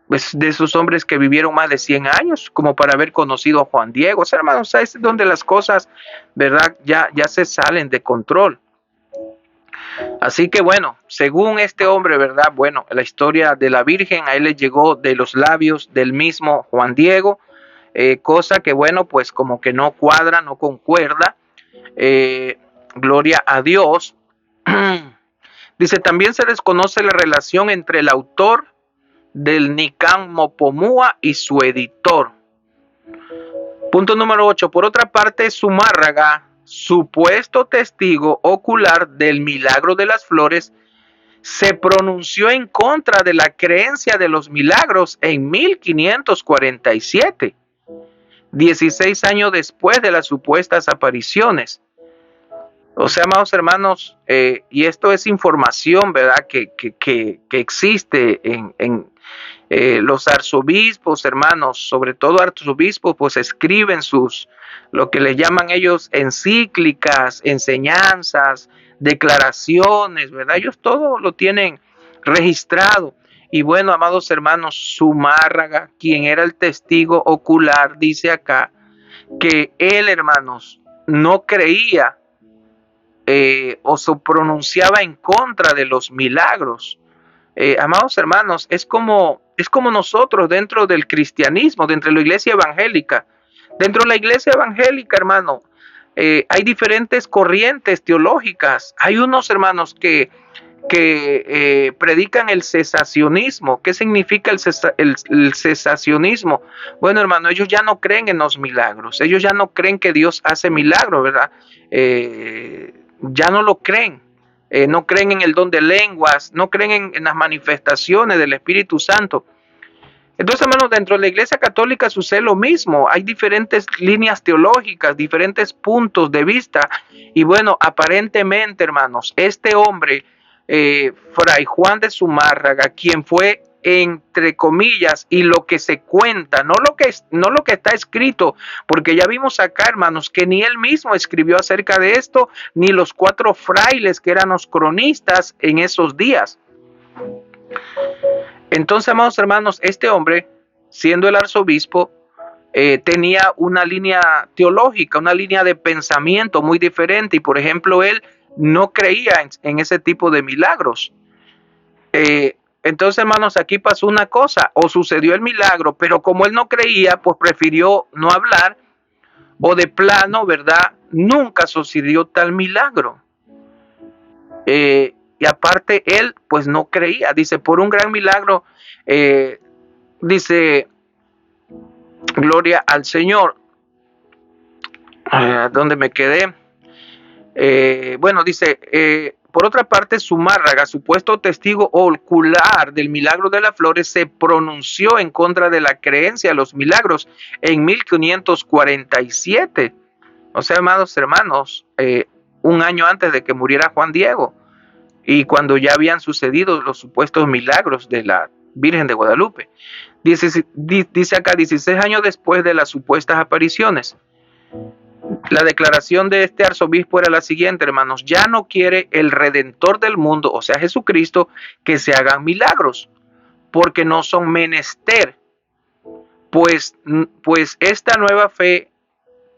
de esos hombres que vivieron más de 100 años como para haber conocido a Juan Diego. O sea, hermanos, es donde las cosas, ¿verdad?, ya se salen de control. Así que bueno, según este hombre, ¿verdad?, bueno, la historia de la Virgen a él le llegó de los labios del mismo Juan Diego, cosa que bueno, pues como que no cuadra, no concuerda. Gloria a Dios. Dice, también se desconoce la relación entre el autor del Nicam Mopomua y su editor. Punto número 8. Por otra parte, Zumárraga, supuesto testigo ocular del milagro de las flores, se pronunció en contra de la creencia de los milagros en 1547, 16 años después de las supuestas apariciones. O sea, amados hermanos, y esto es información, ¿verdad?, que existe en los arzobispos, hermanos, sobre todo arzobispos, pues escriben lo que les llaman ellos encíclicas, enseñanzas, declaraciones, ¿verdad? Ellos todo lo tienen registrado. Y bueno, amados hermanos, Zumárraga, quien era el testigo ocular, dice acá que él, hermanos, no creía o se pronunciaba en contra de los milagros. Amados hermanos, es como nosotros dentro del cristianismo, dentro de la iglesia evangélica. Dentro de la iglesia evangélica, hermano, hay diferentes corrientes teológicas. Hay unos hermanos que predican el cesacionismo. ¿Qué significa el cesacionismo? Bueno, hermano, ellos ya no creen en los milagros. Ellos ya no creen que Dios hace milagros, ¿verdad? Ya no lo creen. No creen en el don de lenguas, no creen en las manifestaciones del Espíritu Santo. Entonces, hermanos, dentro de la Iglesia Católica sucede lo mismo. Hay diferentes líneas teológicas, diferentes puntos de vista. Y bueno, aparentemente, hermanos, este hombre, Fray Juan de Zumárraga, quien fue, entre comillas, y lo que se cuenta, no lo que está escrito, porque ya vimos acá, hermanos, que ni él mismo escribió acerca de esto, ni los 4 frailes que eran los cronistas en esos días. Entonces, amados hermanos, este hombre siendo el arzobispo, tenía una línea teológica, una línea de pensamiento muy diferente y, por ejemplo, él no creía en ese tipo de milagros. Entonces, hermanos, aquí pasó una cosa, o sucedió el milagro, pero como él no creía, pues prefirió no hablar, o de plano, ¿verdad? Nunca sucedió tal milagro. Y aparte, él pues no creía, dice, por un gran milagro, dice, gloria al Señor. ¿Dónde me quedé? Bueno, dice, por otra parte, Zumárraga, supuesto testigo ocular del milagro de las flores, se pronunció en contra de la creencia de los milagros en 1547. O sea, amados hermanos, un año antes de que muriera Juan Diego y cuando ya habían sucedido los supuestos milagros de la Virgen de Guadalupe. Dice acá, 16 años después de las supuestas apariciones. La declaración de este arzobispo era la siguiente, hermanos: ya no quiere el Redentor del mundo, o sea, Jesucristo, que se hagan milagros, porque no son menester, pues esta nueva fe,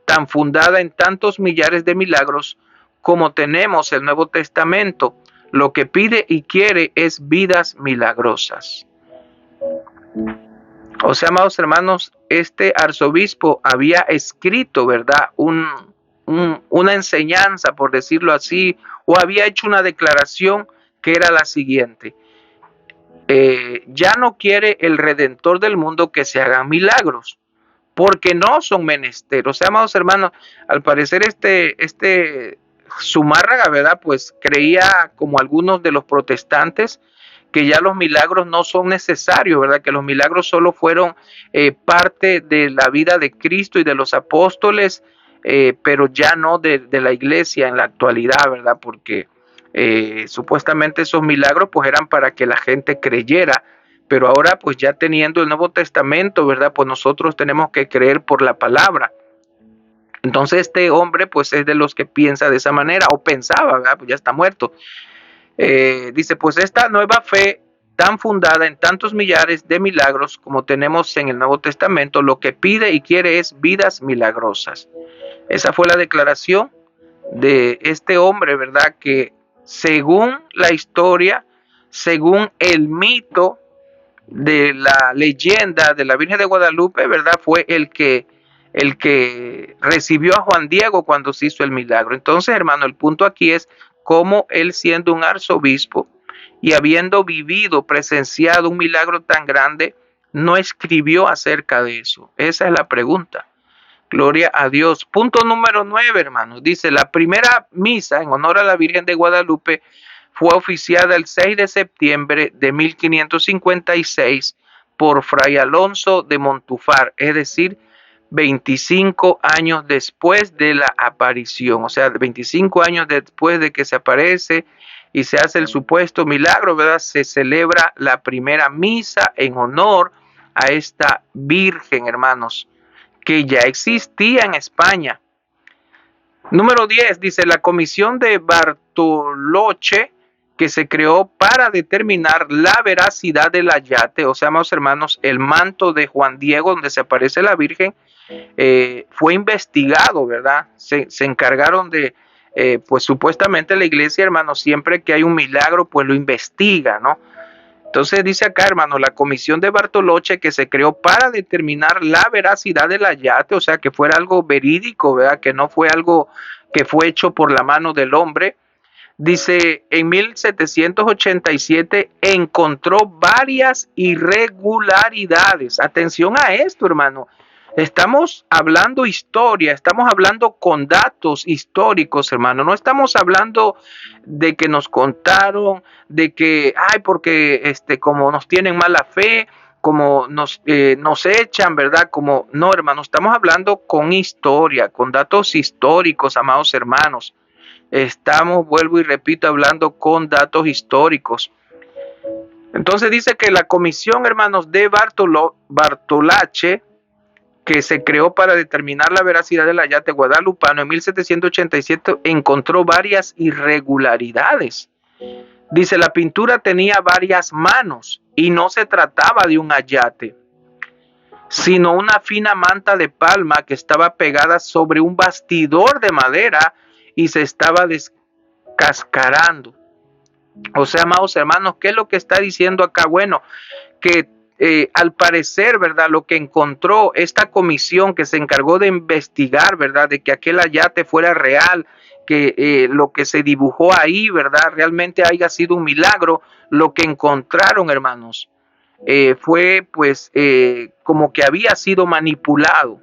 tan fundada en tantos millares de milagros como tenemos el Nuevo Testamento, lo que pide y quiere es vidas milagrosas. O sea, amados hermanos, este arzobispo había escrito, ¿verdad?, una enseñanza, por decirlo así, o había hecho una declaración que era la siguiente: ya no quiere el Redentor del mundo que se hagan milagros, porque no son menester. O sea, amados hermanos, al parecer este Zumárraga, ¿verdad?, pues creía, como algunos de los protestantes, que ya los milagros no son necesarios, ¿verdad?, que los milagros solo fueron parte de la vida de Cristo y de los apóstoles, pero ya no de la iglesia en la actualidad, ¿verdad?, porque supuestamente esos milagros pues eran para que la gente creyera, pero ahora pues ya teniendo el Nuevo Testamento, ¿verdad?, pues nosotros tenemos que creer por la palabra. Entonces este hombre pues es de los que piensa de esa manera, o pensaba, ¿verdad?, pues ya está muerto. Dice, pues esta nueva fe tan fundada en tantos millares de milagros como tenemos en el Nuevo Testamento, lo que pide y quiere es vidas milagrosas. Esa fue la declaración de este hombre, ¿verdad?, que según la historia, según el mito de la leyenda de la Virgen de Guadalupe, ¿verdad?, fue el que recibió a Juan Diego cuando se hizo el milagro. Entonces, hermano, el punto aquí es cómo él, siendo un arzobispo y habiendo vivido, presenciado un milagro tan grande, no escribió acerca de eso. Esa es la pregunta. Gloria a Dios. Punto número 9, hermanos. Dice, la primera misa en honor a la Virgen de Guadalupe fue oficiada el 6 de septiembre de 1556 por Fray Alonso de Montúfar, es decir, 25 años después de la aparición, o sea, 25 años después de que se aparece y se hace el supuesto milagro, ¿verdad? Se celebra la primera misa en honor a esta Virgen, hermanos, que ya existía en España. Número 10, dice, la comisión de Bartoloche, que se creó para determinar la veracidad del ayate, o sea, amados hermanos, el manto de Juan Diego donde se aparece la Virgen, fue investigado, ¿verdad? Se encargaron de, pues supuestamente la iglesia, hermanos, siempre que hay un milagro, pues lo investiga, ¿no? Entonces dice acá, hermano, la comisión de Bartoloche, que se creó para determinar la veracidad del ayate, o sea, que fuera algo verídico, ¿verdad?, que no fue algo que fue hecho por la mano del hombre. Dice, en 1787 encontró varias irregularidades. Atención a esto, hermano. Estamos hablando historia, estamos hablando con datos históricos, hermano. No estamos hablando de que nos contaron, de que, ay, porque como nos tienen mala fe, como nos echan, ¿verdad? Como, no, hermano, estamos hablando con historia, con datos históricos, amados hermanos. Estamos, vuelvo y repito, hablando con datos históricos. Entonces dice que la comisión, hermanos, de Bartolache, que se creó para determinar la veracidad del ayate guadalupano en 1787, encontró varias irregularidades. Dice, la pintura tenía varias manos y no se trataba de un ayate. sino una fina manta de palma que estaba pegada sobre un bastidor de madera y se estaba descascarando. O sea, amados hermanos, ¿qué es lo que está diciendo acá? Bueno, que al parecer, ¿verdad? Lo que encontró esta comisión que se encargó de investigar, ¿verdad? De que aquel ayate fuera real, que lo que se dibujó ahí, ¿verdad? Realmente haya sido un milagro. Lo que encontraron, hermanos, fue pues como que había sido manipulado.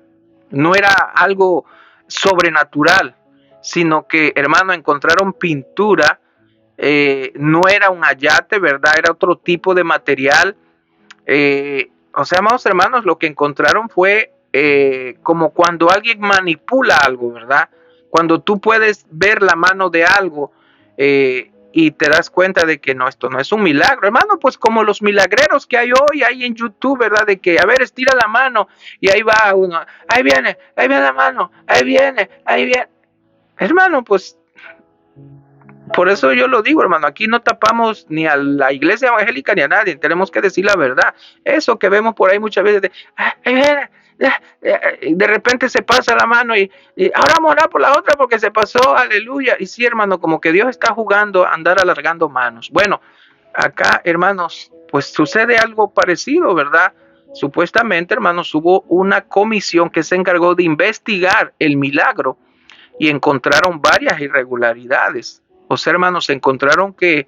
No era algo sobrenatural, sino que, hermano, encontraron pintura. No era un ayate, ¿verdad? Era otro tipo de material. O sea, amados hermanos, lo que encontraron fue como cuando alguien manipula algo, ¿verdad? Cuando tú puedes ver la mano de algo y te das cuenta de que no, esto no es un milagro, hermano, pues como los milagreros que hay hoy, hay en YouTube, ¿verdad? De que, a ver, estira la mano y ahí va uno, ahí viene la mano, ahí viene. Hermano, pues por eso yo lo digo, hermano, aquí no tapamos ni a la iglesia evangélica ni a nadie, tenemos que decir la verdad. Eso que vemos por ahí muchas veces de repente se pasa la mano y ahora vamos a orar por la otra porque se pasó, aleluya. Y sí, hermano, como que Dios está jugando a andar alargando manos. Bueno, acá, hermanos, pues sucede algo parecido, ¿verdad? Supuestamente, hermanos, hubo una comisión que se encargó de investigar el milagro y encontraron varias irregularidades. O sea, hermanos, encontraron que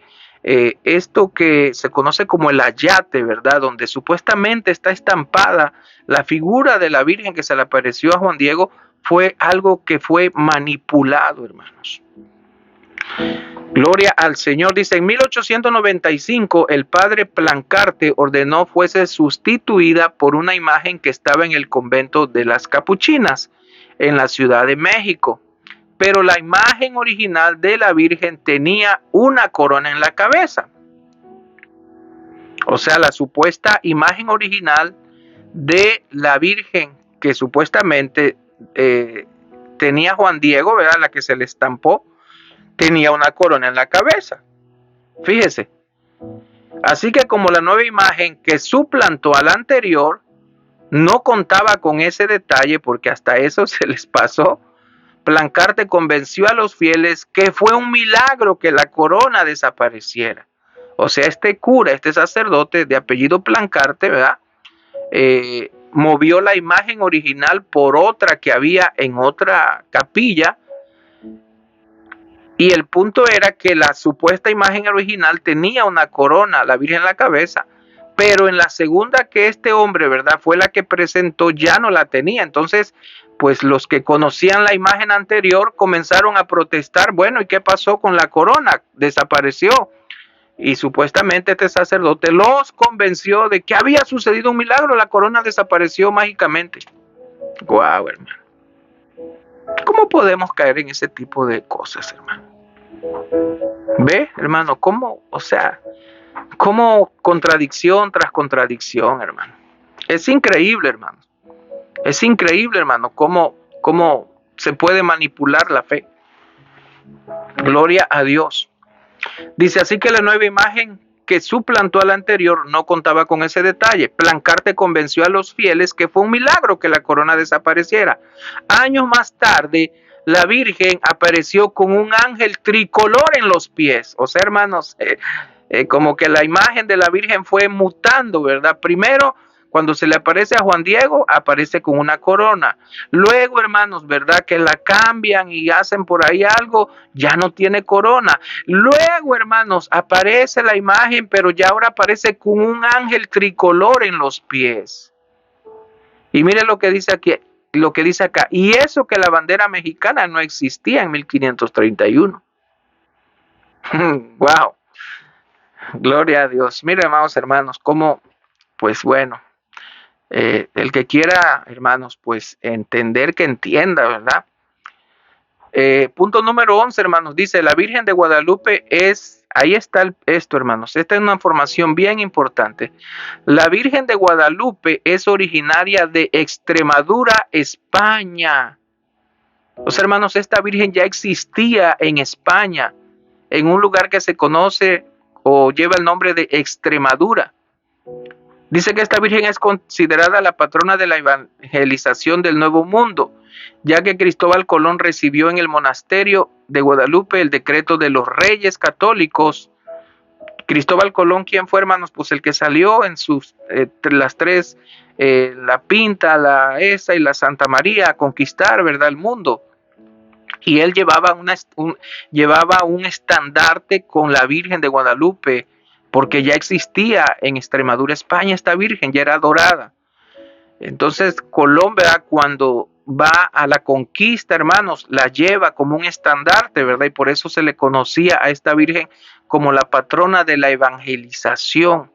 esto que se conoce como el ayate, ¿verdad? Donde supuestamente está estampada la figura de la Virgen que se le apareció a Juan Diego, fue algo que fue manipulado, hermanos. Gloria al Señor. Dice, en 1895 el padre Plancarte ordenó fuese sustituida por una imagen que estaba en el convento de las Capuchinas, en la Ciudad de México. Pero la imagen original de la Virgen tenía una corona en la cabeza. O sea, la supuesta imagen original de la Virgen que supuestamente tenía Juan Diego, ¿verdad? La que se le estampó, tenía una corona en la cabeza. Fíjese. Así que como la nueva imagen que suplantó a la anterior no contaba con ese detalle, porque hasta eso se les pasó, Plancarte convenció a los fieles que fue un milagro que la corona desapareciera. O sea, este cura, este sacerdote de apellido Plancarte, ¿verdad? Movió la imagen original por otra que había en otra capilla. Y el punto era que la supuesta imagen original tenía una corona, la Virgen en la cabeza, pero en la segunda que este hombre, ¿verdad? Fue la que presentó, ya no la tenía. Entonces, pues los que conocían la imagen anterior comenzaron a protestar. Bueno, ¿y qué pasó con la corona? Desapareció. Y supuestamente este sacerdote los convenció de que había sucedido un milagro, la corona desapareció mágicamente. Guau, hermano. ¿Cómo podemos caer en ese tipo de cosas, hermano? ¿Ve, hermano? ¿Cómo? O sea, como contradicción tras contradicción, hermano. Es increíble, hermano. Es increíble, hermano, cómo se puede manipular la fe. Gloria a Dios. Dice, así que la nueva imagen que suplantó a la anterior no contaba con ese detalle. Plancarte convenció a los fieles que fue un milagro que la corona desapareciera. Años más tarde, la Virgen apareció con un ángel tricolor en los pies. O sea, hermanos, como que la imagen de la Virgen fue mutando, ¿verdad? Primero, cuando se le aparece a Juan Diego, aparece con una corona. Luego, hermanos, ¿verdad? Que la cambian y hacen por ahí algo, ya no tiene corona. Luego, hermanos, aparece la imagen, pero ya ahora aparece con un ángel tricolor en los pies. Y mire lo que dice aquí, lo que dice acá. Y eso que la bandera mexicana no existía en 1531. Wow. Gloria a Dios. Mire, hermanos, cómo, pues bueno, el que quiera, hermanos, pues entender, que entienda, ¿verdad? Punto número 11, hermanos, dice, la Virgen de Guadalupe es, ahí está esto, hermanos, esta es una información bien importante. La Virgen de Guadalupe es originaria de Extremadura, España. O sea, hermanos, esta Virgen ya existía en España, en un lugar que se conoce o lleva el nombre de Extremadura. Dice que esta Virgen es considerada la patrona de la evangelización del Nuevo Mundo, ya que Cristóbal Colón recibió en el monasterio de Guadalupe el decreto de los reyes católicos. Cristóbal Colón, ¿quién fue, hermanos? Pues el que salió en sus las tres, la Pinta, la Esa y la Santa María, a conquistar, ¿verdad?, el mundo. Y él llevaba un estandarte con la Virgen de Guadalupe, porque ya existía en Extremadura, España, esta Virgen, ya era adorada. Entonces Colón, ¿verdad?, cuando va a la conquista, hermanos, la lleva como un estandarte, ¿verdad? Y por eso se le conocía a esta Virgen como la patrona de la evangelización.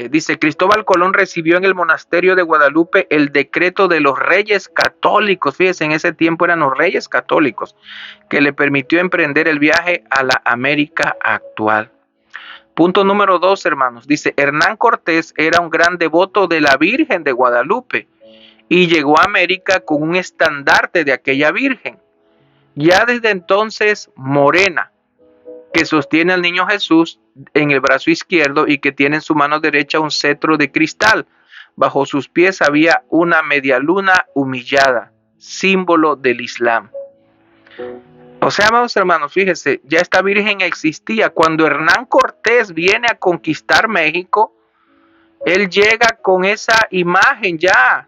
Dice, Cristóbal Colón recibió en el monasterio de Guadalupe el decreto de los reyes católicos, fíjense, en ese tiempo eran los reyes católicos, que le permitió emprender el viaje a la América actual. Punto número 2, hermanos, dice, Hernán Cortés era un gran devoto de la Virgen de Guadalupe y llegó a América con un estandarte de aquella Virgen, ya desde entonces morena, que sostiene al niño Jesús en el brazo izquierdo y que tiene en su mano derecha un cetro de cristal. Bajo sus pies había una media luna humillada, símbolo del Islam. O sea, amados hermanos, fíjese, ya esta Virgen existía. Cuando Hernán Cortés viene a conquistar México, él llega con esa imagen ya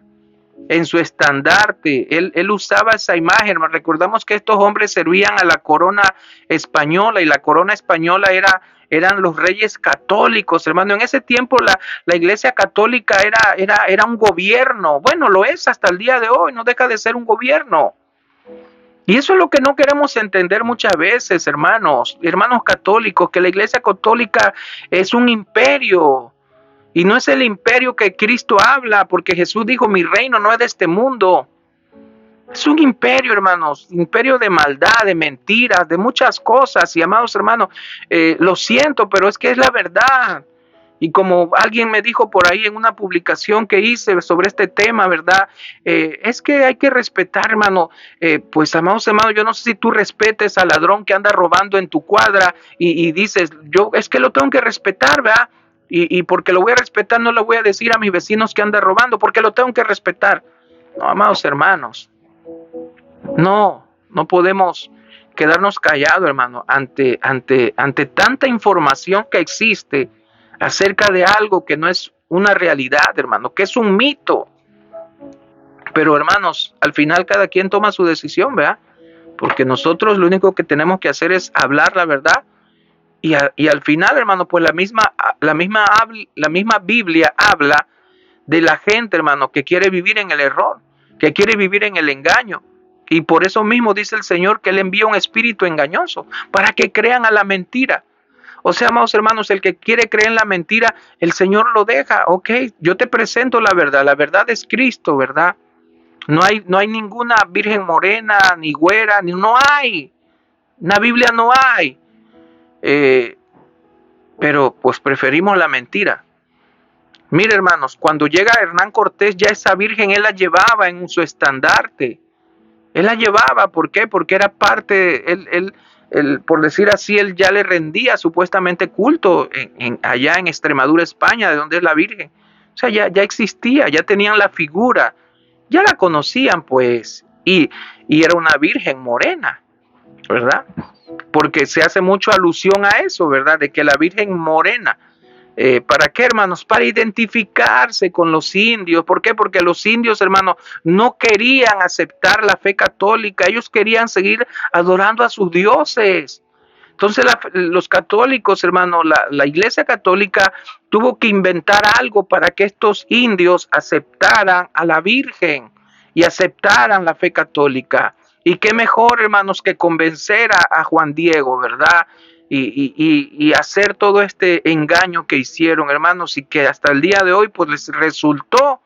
en su estandarte. Él usaba esa imagen. Recordamos que estos hombres servían a la corona española y la corona española eran los reyes católicos, hermano. En ese tiempo la iglesia católica era un gobierno. Bueno, lo es hasta el día de hoy, no deja de ser un gobierno. Y eso es lo que no queremos entender muchas veces, hermanos católicos, que la iglesia católica es un imperio. Y no es el imperio que Cristo habla, porque Jesús dijo, mi reino no es de este mundo. Es un imperio, hermanos, imperio de maldad, de mentiras, de muchas cosas. Y amados hermanos, lo siento, pero es que es la verdad. Y como alguien me dijo por ahí en una publicación que hice sobre este tema, ¿verdad? Es que hay que respetar, hermano. Pues, amados hermanos, yo no sé si tú respetes al ladrón que anda robando en tu cuadra y dices, yo es que lo tengo que respetar, ¿verdad? Y porque lo voy a respetar, no le voy a decir a mis vecinos que anda robando, porque lo tengo que respetar. No, amados hermanos, no podemos quedarnos callados, hermano, ante tanta información que existe acerca de algo que no es una realidad, hermano, que es un mito. Pero, hermanos, al final cada quien toma su decisión, ¿verdad? Porque nosotros lo único que tenemos que hacer es hablar la verdad. Y al final, hermano, pues la misma Biblia habla de la gente, hermano, que quiere vivir en el error, que quiere vivir en el engaño. Y por eso mismo dice el Señor que Él envía un espíritu engañoso para que crean a la mentira. O sea, amados hermanos, el que quiere creer en la mentira, el Señor lo deja. Ok, yo te presento la verdad es Cristo, ¿verdad? No hay ninguna virgen morena, ni güera, no hay. En la Biblia no hay. Pero pues preferimos la mentira. Mire, hermanos, cuando llega Hernán Cortés, ya esa virgen él la llevaba en su estandarte. Él la llevaba, ¿por qué? Porque era parte, él, por decir así, él ya le rendía supuestamente culto allá en Extremadura, España, de donde es la Virgen. O sea, ya existía, ya tenían la figura, ya la conocían, pues, y era una Virgen morena, ¿verdad? Porque se hace mucho alusión a eso, ¿verdad? De que la Virgen morena. ¿Para qué, hermanos? Para identificarse con los indios. ¿Por qué? Porque los indios, hermanos, no querían aceptar la fe católica. Ellos querían seguir adorando a sus dioses. Entonces los católicos, hermanos, la iglesia católica tuvo que inventar algo para que estos indios aceptaran a la Virgen y aceptaran la fe católica. Y qué mejor, hermanos, que convencer a Juan Diego, ¿verdad? Y hacer todo este engaño que hicieron, hermanos, y que hasta el día de hoy pues les resultó,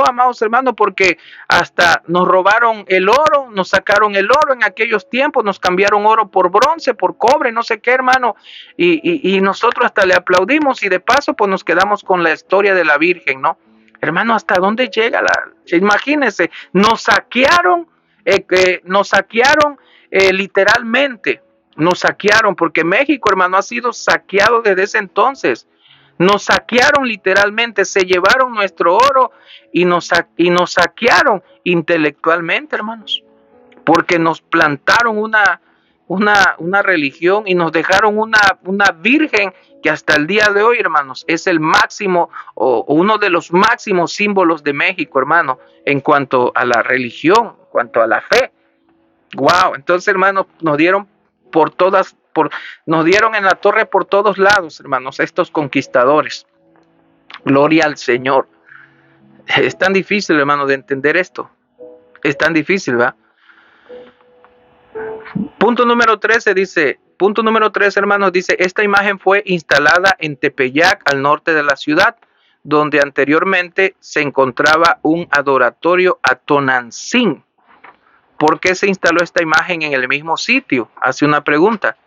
amados hermanos, porque hasta nos robaron el oro, nos sacaron el oro en aquellos tiempos, nos cambiaron oro por bronce, por cobre, no sé qué, hermano, y nosotros hasta le aplaudimos y de paso pues nos quedamos con la historia de la Virgen, ¿no? Hermano, ¿hasta dónde llega imagínense, nos saquearon literalmente. Nos saquearon, porque México, hermano, ha sido saqueado desde ese entonces. Nos saquearon literalmente, se llevaron nuestro oro y nos saquearon intelectualmente, hermanos, porque nos plantaron una religión y nos dejaron una virgen que hasta el día de hoy, hermanos, es el máximo o uno de los máximos símbolos de México, hermano, en cuanto a la religión, en cuanto a la fe. Wow, entonces, hermanos, nos dieron en la torre por todos lados, hermanos, estos conquistadores. Gloria al Señor. Es tan difícil, hermano, de entender esto. Es tan difícil, ¿verdad? Punto número 13, hermanos, dice, esta imagen fue instalada en Tepeyac, al norte de la ciudad, donde anteriormente se encontraba un adoratorio a Tonantzin. ¿Por qué se instaló esta imagen en el mismo sitio? Hace una pregunta.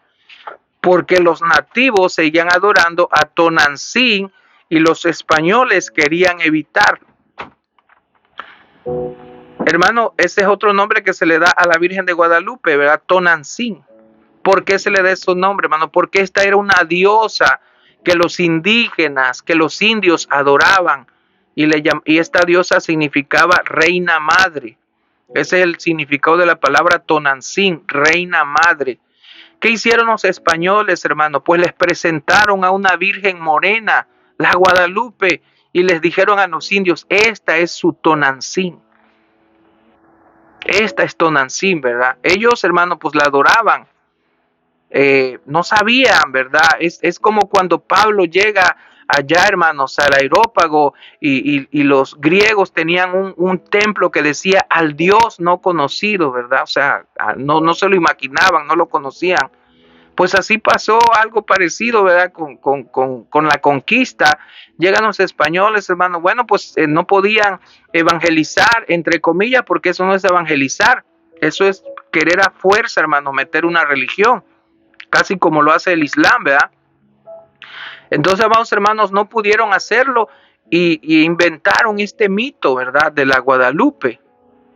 Porque los nativos seguían adorando a Tonantzin y los españoles querían evitarlo. Hermano, ese es otro nombre que se le da a la Virgen de Guadalupe, ¿verdad? Tonantzin. ¿Por qué se le da ese nombre, hermano? Porque esta era una diosa que los indígenas, que los indios adoraban. Y esta diosa significaba reina madre. Ese es el significado de la palabra Tonantzin, reina madre. ¿Qué hicieron los españoles, hermano? Pues les presentaron a una virgen morena, la Guadalupe, y les dijeron a los indios, esta es su Tonantzin. Esta es Tonantzin, ¿verdad? Ellos, hermano, pues la adoraban. No sabían, ¿verdad? Es como cuando Pablo llega allá, hermanos, al Areópago y los griegos tenían un templo que decía al Dios no conocido, ¿verdad? O sea, no se lo imaginaban, no lo conocían. Pues así pasó algo parecido, ¿verdad? Con la conquista. Llegan los españoles, hermano. Bueno, pues no podían evangelizar, entre comillas, porque eso no es evangelizar. Eso es querer a fuerza, hermano, meter una religión. Casi como lo hace el Islam, ¿verdad? Entonces, amados hermanos, no pudieron hacerlo y inventaron este mito, ¿verdad? De la Guadalupe.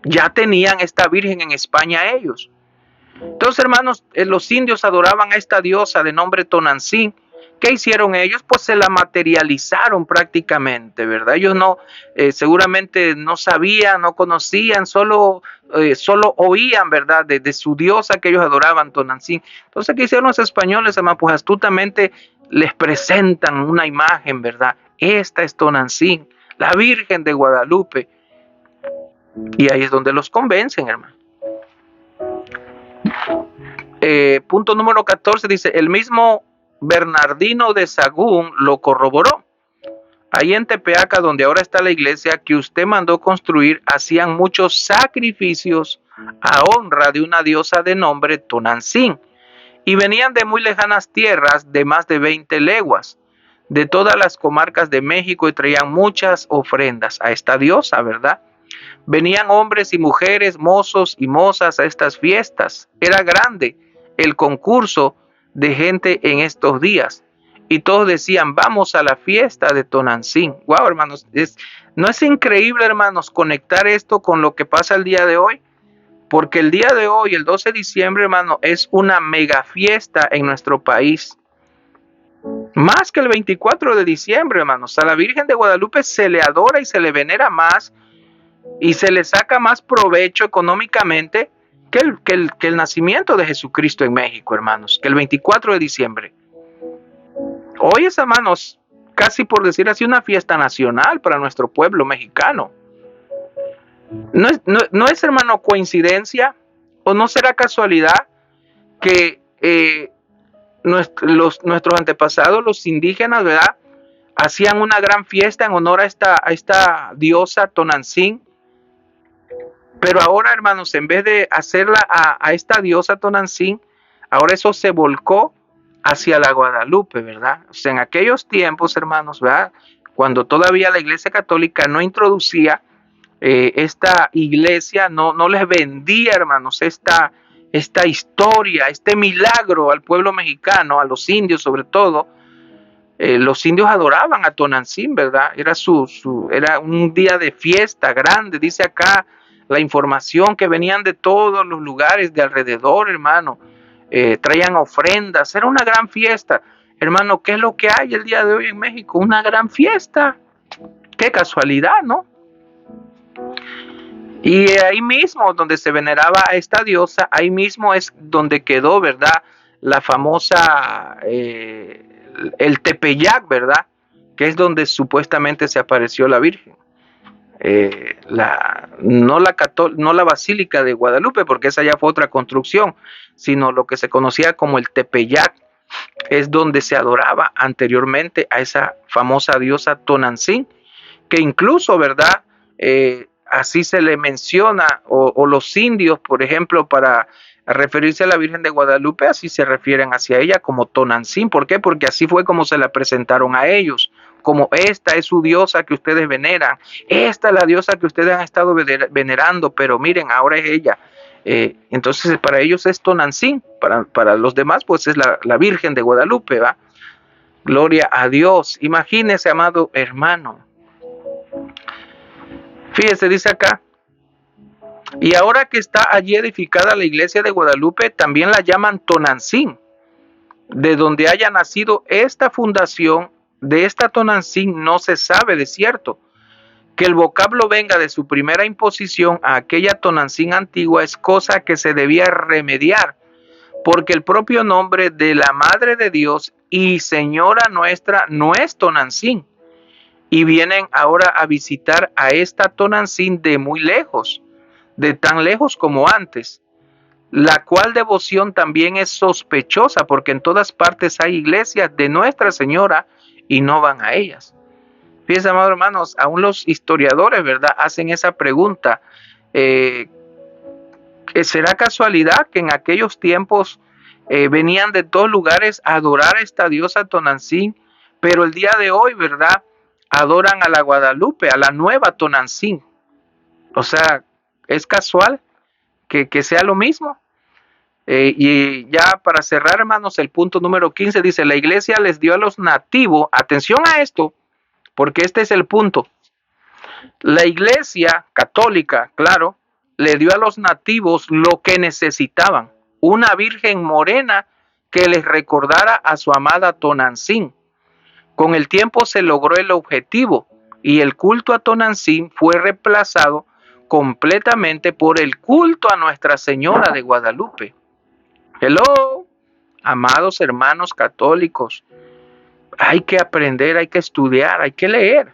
Ya tenían esta virgen en España ellos. Entonces, hermanos, los indios adoraban a esta diosa de nombre Tonantzin. ¿Qué hicieron ellos? Pues se la materializaron prácticamente, ¿verdad? Ellos seguramente no sabían, no conocían, solo oían, ¿verdad? De su diosa que ellos adoraban, Tonantzin. Entonces, ¿qué hicieron los españoles, hermano? Pues astutamente les presentan una imagen, ¿verdad? Esta es Tonantzin, la Virgen de Guadalupe. Y ahí es donde los convencen, hermano. Punto número 14 dice, el mismo Bernardino de Sahagún lo corroboró. Ahí en Tepeaca, donde ahora está la iglesia que usted mandó construir, hacían muchos sacrificios a honra de una diosa de nombre Tonantzin. Y venían de muy lejanas tierras, de más de 20 leguas, de todas las comarcas de México, y traían muchas ofrendas a esta diosa, ¿verdad? Venían hombres y mujeres, mozos y mozas a estas fiestas. Era grande el concurso de gente en estos días. Y todos decían, vamos a la fiesta de Tonantzin. Wow, hermanos, ¿no es increíble, hermanos, conectar esto con lo que pasa el día de hoy? Porque el día de hoy, el 12 de diciembre, hermano, es una mega fiesta en nuestro país. Más que el 24 de diciembre, hermanos. A la Virgen de Guadalupe se le adora y se le venera más y se le saca más provecho económicamente que el nacimiento de Jesucristo en México, hermanos, que el 24 de diciembre. Hoy es, hermanos, casi por decir así, una fiesta nacional para nuestro pueblo mexicano. No es, hermano, coincidencia o no será casualidad que nuestros antepasados, los indígenas, ¿verdad?, hacían una gran fiesta en honor a esta diosa Tonantzin. Pero ahora, hermanos, en vez de hacerla a esta diosa Tonantzin, ahora eso se volcó hacia la Guadalupe, ¿verdad? O sea, en aquellos tiempos, hermanos, ¿verdad?, cuando todavía la Iglesia Católica no introducía esta iglesia, no les vendía, hermanos, esta historia, este milagro al pueblo mexicano, a los indios sobre todo. Los indios adoraban a Tonantzin, ¿verdad? Era un día de fiesta grande, dice acá la información, que venían de todos los lugares de alrededor, hermano. Traían ofrendas, era una gran fiesta. Hermano, ¿qué es lo que hay el día de hoy en México? Una gran fiesta. Qué casualidad, ¿no? Y ahí mismo donde se veneraba a esta diosa, ahí mismo es donde quedó, ¿verdad? La famosa, el Tepeyac, ¿verdad? Que es donde supuestamente se apareció la Virgen. No la Basílica de Guadalupe, porque esa ya fue otra construcción, sino lo que se conocía como el Tepeyac, es donde se adoraba anteriormente a esa famosa diosa Tonantzin, que incluso, ¿verdad? Así se le menciona, o los indios, por ejemplo, para referirse a la Virgen de Guadalupe, así se refieren hacia ella como Tonantzin. ¿Por qué? Porque así fue como se la presentaron a ellos, como esta es su diosa que ustedes veneran, esta es la diosa que ustedes han estado venerando, pero miren, ahora es ella. Entonces para ellos es Tonantzin, para los demás pues es la Virgen de Guadalupe, ¿va? Gloria a Dios. Imagínese, amado hermano. Fíjese, dice acá, y ahora que está allí edificada la iglesia de Guadalupe, también la llaman Tonantzin, de donde haya nacido esta fundación. De esta Tonantzin no se sabe de cierto. Que el vocablo venga de su primera imposición a aquella Tonantzin antigua es cosa que se debía remediar, porque el propio nombre de la Madre de Dios y Señora nuestra no es Tonantzin, y vienen ahora a visitar a esta Tonantzin de muy lejos, de tan lejos como antes, la cual devoción también es sospechosa, porque en todas partes hay iglesias de Nuestra Señora y no van a ellas. Fíjense, amados hermanos, aún los historiadores, ¿verdad?, hacen esa pregunta. ¿Será casualidad que en aquellos tiempos venían de todos lugares a adorar a esta diosa Tonantzin, pero el día de hoy, ¿verdad?, adoran a la Guadalupe, a la nueva Tonantzin? O sea, ¿es casual que sea lo mismo? Y ya para cerrar, hermanos, el punto número 15 dice, la iglesia les dio a los nativos, atención a esto, porque este es el punto. La iglesia católica, claro, le dio a los nativos lo que necesitaban, una virgen morena que les recordara a su amada Tonantzin. Con el tiempo se logró el objetivo y el culto a Tonantzin fue reemplazado completamente por el culto a Nuestra Señora de Guadalupe. Hello, amados hermanos católicos, hay que aprender, hay que estudiar, hay que leer.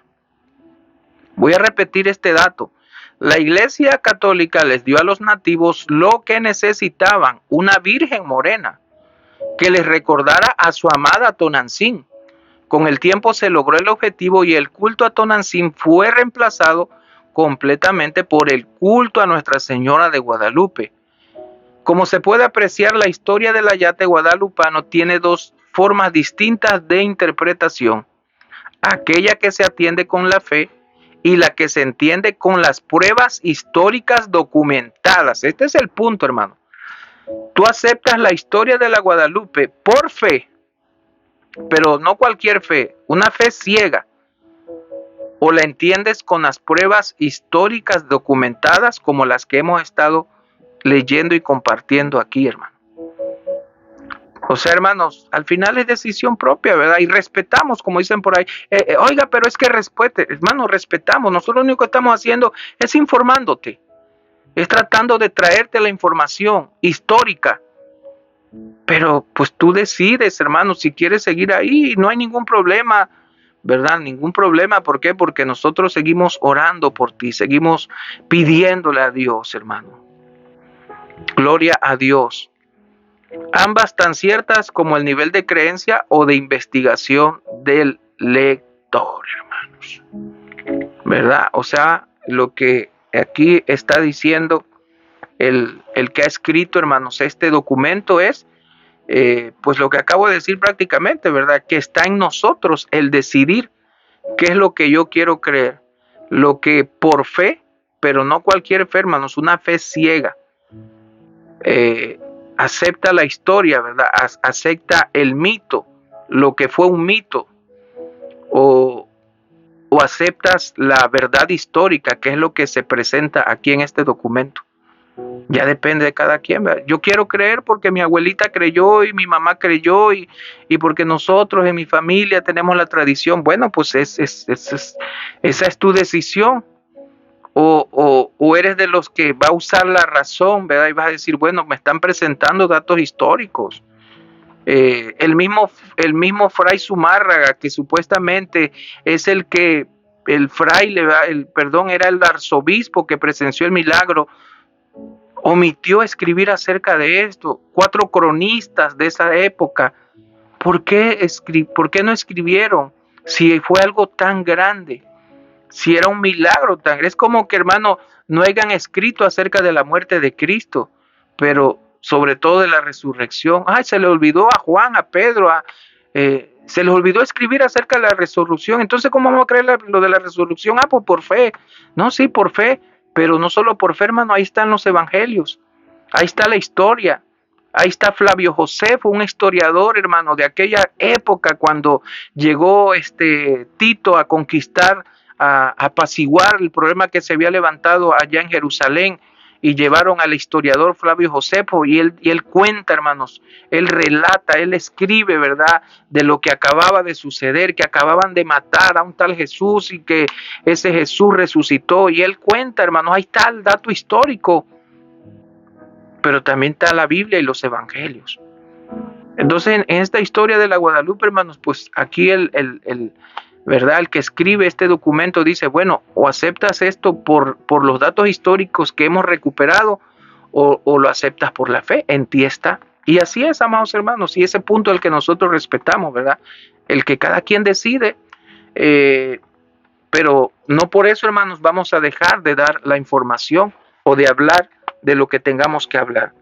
Voy a repetir este dato. La Iglesia Católica les dio a los nativos lo que necesitaban, una virgen morena que les recordara a su amada Tonantzin. Con el tiempo se logró el objetivo y el culto a Tonantzin fue reemplazado completamente por el culto a Nuestra Señora de Guadalupe. Como se puede apreciar, la historia del ayate guadalupano tiene dos formas distintas de interpretación: aquella que se atiende con la fe y la que se entiende con las pruebas históricas documentadas. Este es el punto, hermano. Tú aceptas la historia de la Guadalupe por fe, pero no cualquier fe, una fe ciega, o la entiendes con las pruebas históricas documentadas como las que hemos estado leyendo y compartiendo aquí, hermano. O sea, hermanos, al final es decisión propia, ¿verdad? Y respetamos, como dicen por ahí. Oiga, pero es que respete, hermano, respetamos. Nosotros lo único que estamos haciendo es informándote. Es tratando de traerte la información histórica. Pero pues tú decides, hermano, si quieres seguir ahí, no hay ningún problema, ¿verdad? Ningún problema. ¿Por qué? Porque nosotros seguimos orando por ti, seguimos pidiéndole a Dios, hermano. Gloria a Dios. Ambas tan ciertas como el nivel de creencia o de investigación del lector, hermanos. ¿Verdad? O sea, lo que aquí está diciendo el que ha escrito, hermanos, este documento es, pues lo que acabo de decir prácticamente, ¿verdad? Que está en nosotros el decidir qué es lo que yo quiero creer. Lo que por fe, pero no cualquier fe, hermanos, una fe ciega. Acepta la historia, ¿verdad? Acepta el mito, lo que fue un mito, o aceptas la verdad histórica, que es lo que se presenta aquí en este documento. Ya depende de cada quien, ¿verdad? Yo quiero creer porque mi abuelita creyó y mi mamá creyó y porque nosotros en mi familia tenemos la tradición. Bueno, pues esa es tu decisión. O eres de los que va a usar la razón, ¿verdad? Y vas a decir, bueno, me están presentando datos históricos. El mismo Fray Zumárraga, que supuestamente es el fraile, perdón, era el arzobispo que presenció el milagro, omitió escribir acerca de esto. 4 cronistas de esa época, ¿por qué no escribieron si fue algo tan grande? Si era un milagro tan grande. Es como que, hermano, no hayan escrito acerca de la muerte de Cristo, pero sobre todo de la resurrección. Ay, se le olvidó a Juan, a Pedro, se les olvidó escribir acerca de la resurrección. Entonces, ¿cómo vamos a creer lo de la resurrección? Pues por fe. No, sí, por fe, pero no solo por fe, hermano, ahí están los evangelios, ahí está la historia. Ahí está Flavio Josefo, un historiador, hermano, de aquella época cuando llegó Tito a conquistar, a apaciguar el problema que se había levantado allá en Jerusalén, y llevaron al historiador Flavio Josefo y él cuenta, hermanos, él relata, él escribe, ¿verdad?, de lo que acababa de suceder, que acababan de matar a un tal Jesús y que ese Jesús resucitó, y él cuenta, hermanos, ahí está el dato histórico, pero también está la Biblia y los evangelios. Entonces, en esta historia de la Guadalupe, hermanos, pues aquí ¿verdad?, el que escribe este documento dice, bueno, o aceptas esto por los datos históricos que hemos recuperado, o lo aceptas por la fe, en ti está. Y así es, amados hermanos, y ese punto es el que nosotros respetamos, ¿verdad? El que cada quien decide, pero no por eso, hermanos, vamos a dejar de dar la información o de hablar de lo que tengamos que hablar.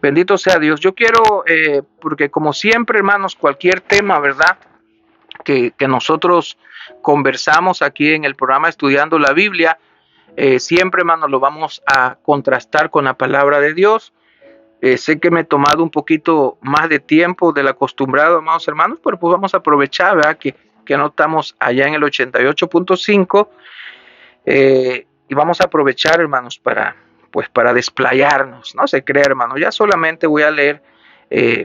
Bendito sea Dios. Yo quiero, porque como siempre, hermanos, cualquier tema, ¿verdad?, que nosotros conversamos aquí en el programa Estudiando la Biblia, siempre, hermanos, lo vamos a contrastar con la palabra de Dios. Sé que me he tomado un poquito más de tiempo del acostumbrado, amados hermanos, pero pues vamos a aprovechar, ¿verdad?, que no estamos allá en el 88.5, y vamos a aprovechar, hermanos, para desplayarnos. No se crea, hermano, ya solamente voy a leer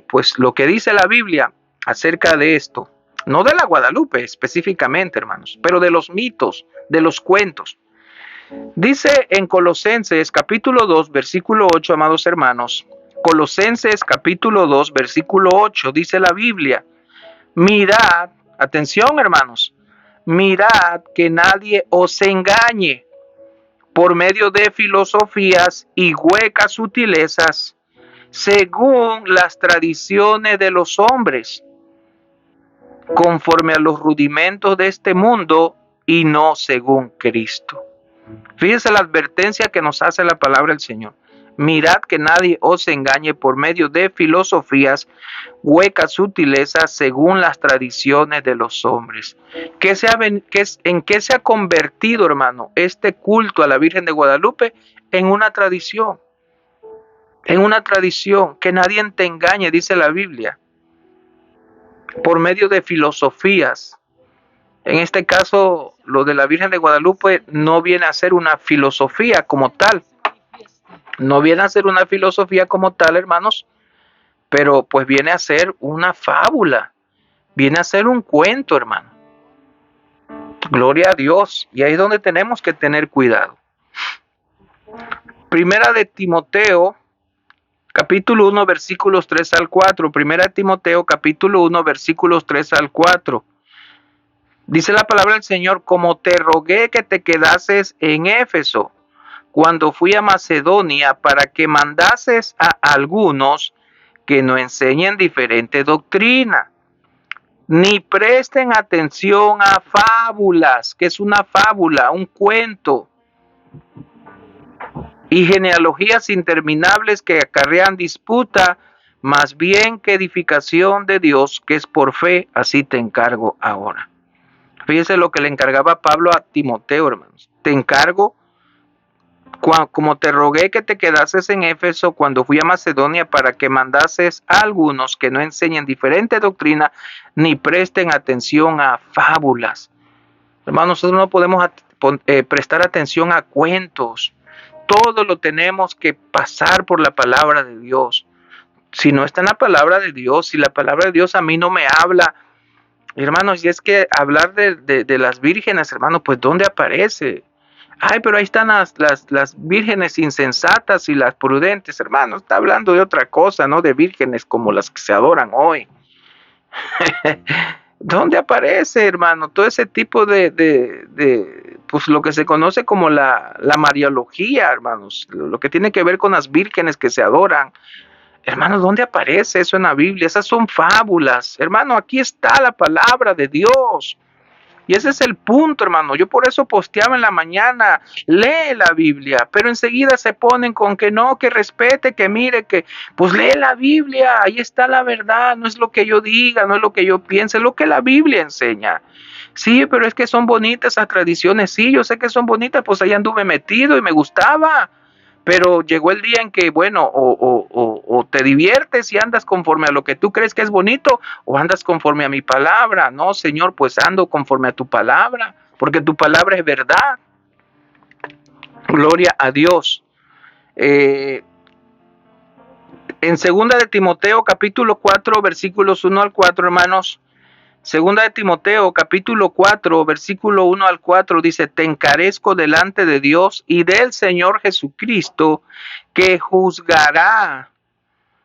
pues lo que dice la Biblia acerca de esto, no de la Guadalupe específicamente, hermanos, pero de los mitos, de los cuentos. Dice en Colosenses capítulo 2, versículo 8, amados hermanos, Colosenses capítulo 2, versículo 8, dice la Biblia, mirad, atención, hermanos, mirad que nadie os engañe por medio de filosofías y huecas sutilezas, según las tradiciones de los hombres, conforme a los rudimentos de este mundo y no según Cristo. Fíjense la advertencia que nos hace la palabra del Señor. Mirad que nadie os engañe por medio de filosofías, huecas sutilezas, según las tradiciones de los hombres. ¿En qué se ha convertido, hermano, este culto a la Virgen de Guadalupe? En una tradición. En una tradición. Que nadie te engañe, dice la Biblia. Por medio de filosofías. En este caso, lo de la Virgen de Guadalupe no viene a ser una filosofía como tal. No viene a ser una filosofía como tal, hermanos, pero pues viene a ser una fábula. Viene a ser un cuento, hermano. Gloria a Dios. Y ahí es donde tenemos que tener cuidado. Primera de Timoteo, capítulo 1, versículos 3 al 4. Primera de Timoteo, capítulo 1, versículos 3 al 4. Dice la palabra del Señor, como te rogué que te quedases en Éfeso, cuando fui a Macedonia, para que mandases a algunos que no enseñen diferente doctrina, ni presten atención a fábulas, que es una fábula, un cuento, y genealogías interminables que acarrean disputa, más bien que edificación de Dios, que es por fe, así te encargo ahora. Fíjese lo que le encargaba Pablo a Timoteo, hermanos. Te encargo, como te rogué que te quedases en Éfeso cuando fui a Macedonia, para que mandases a algunos que no enseñen diferente doctrina ni presten atención a fábulas. Hermanos, nosotros no podemos prestar atención a cuentos. todo lo tenemos que pasar por la palabra de Dios. Si no está en la palabra de Dios, si la palabra de Dios a mí no me habla, hermanos, y es que hablar de las vírgenes, hermanos, pues ¿dónde aparece? Ay, pero ahí están las vírgenes insensatas y las prudentes, hermanos. Está hablando de otra cosa, no de vírgenes como las que se adoran hoy. ¿Dónde aparece, hermano? Todo ese tipo pues lo que se conoce como la mariología, hermanos. Lo que tiene que ver con las vírgenes que se adoran. Hermanos, ¿dónde aparece eso en la Biblia? Esas son fábulas. Hermano, aquí está la palabra de Dios. Y ese es el punto, hermano. Yo por eso posteaba en la mañana, lee la Biblia, pero enseguida se ponen con que no, que respete, que mire, que pues lee la Biblia, ahí está la verdad, no es lo que yo diga, no es lo que yo piense, es lo que la Biblia enseña. Sí, pero es que son bonitas esas tradiciones, sí, yo sé que son bonitas, pues ahí anduve metido y me gustaba. Pero llegó el día en que, bueno, o te diviertes y andas conforme a lo que tú crees que es bonito, o andas conforme a mi palabra. No, Señor, pues ando conforme a tu palabra, porque tu palabra es verdad. Gloria a Dios. En segunda de Timoteo, capítulo 4, versículos 1 al 4, hermanos. Segunda de Timoteo, capítulo 4, versículo 1 al 4, dice, te encarezco delante de Dios y del Señor Jesucristo, que juzgará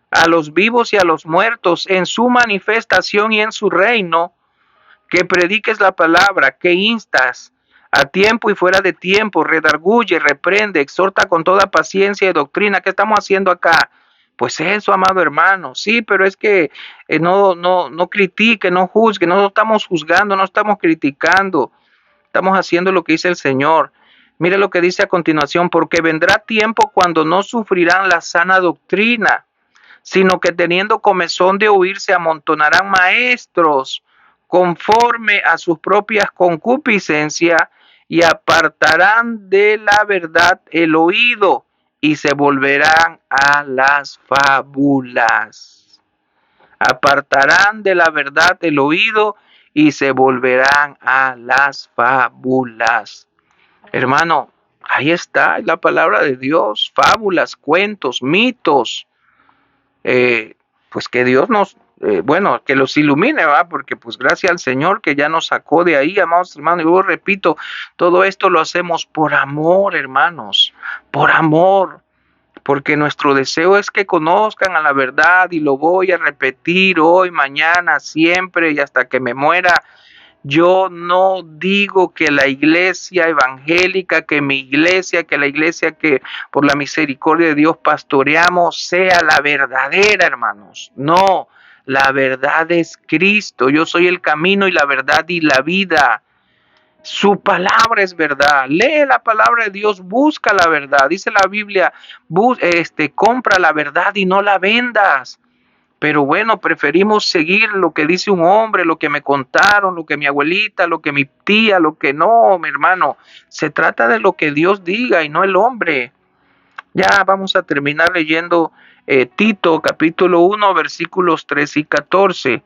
a los vivos y a los muertos en su manifestación y en su reino, que prediques la palabra, que instas a tiempo y fuera de tiempo, redarguye, reprende, exhorta con toda paciencia y doctrina. ¿Qué estamos haciendo acá? Pues eso, amado hermano, sí, pero es que no critique, no juzgue, no estamos juzgando, no estamos criticando, estamos haciendo lo que dice el Señor. Mire lo que dice a continuación, porque vendrá tiempo cuando no sufrirán la sana doctrina, sino que teniendo comezón de oír se amontonarán maestros conforme a sus propias concupiscencias y apartarán de la verdad el oído y se volverán a las fábulas. Apartarán de la verdad el oído y se volverán a las fábulas. Hermano, ahí está la palabra de Dios, fábulas, cuentos, mitos. Pues que Dios bueno, que los ilumine, ¿va? Porque pues gracias al Señor que ya nos sacó de ahí, amados hermanos. Yo repito, todo esto lo hacemos por amor, hermanos, por amor, porque nuestro deseo es que conozcan a la verdad y lo voy a repetir hoy, mañana, siempre y hasta que me muera. Yo no digo que la iglesia evangélica, que mi iglesia, que la iglesia que por la misericordia de Dios pastoreamos sea la verdadera, hermanos. No, la verdad es Cristo. Yo soy el camino y la verdad y la vida. Su palabra es verdad. Lee la palabra de Dios, busca la verdad. Dice la Biblia, compra la verdad y no la vendas. Pero bueno, preferimos seguir lo que dice un hombre, lo que me contaron, lo que mi abuelita, lo que mi tía, lo que no, mi hermano. Se trata de lo que Dios diga y no el hombre. Ya vamos a terminar leyendo Tito capítulo 1 versículos 3 y 14.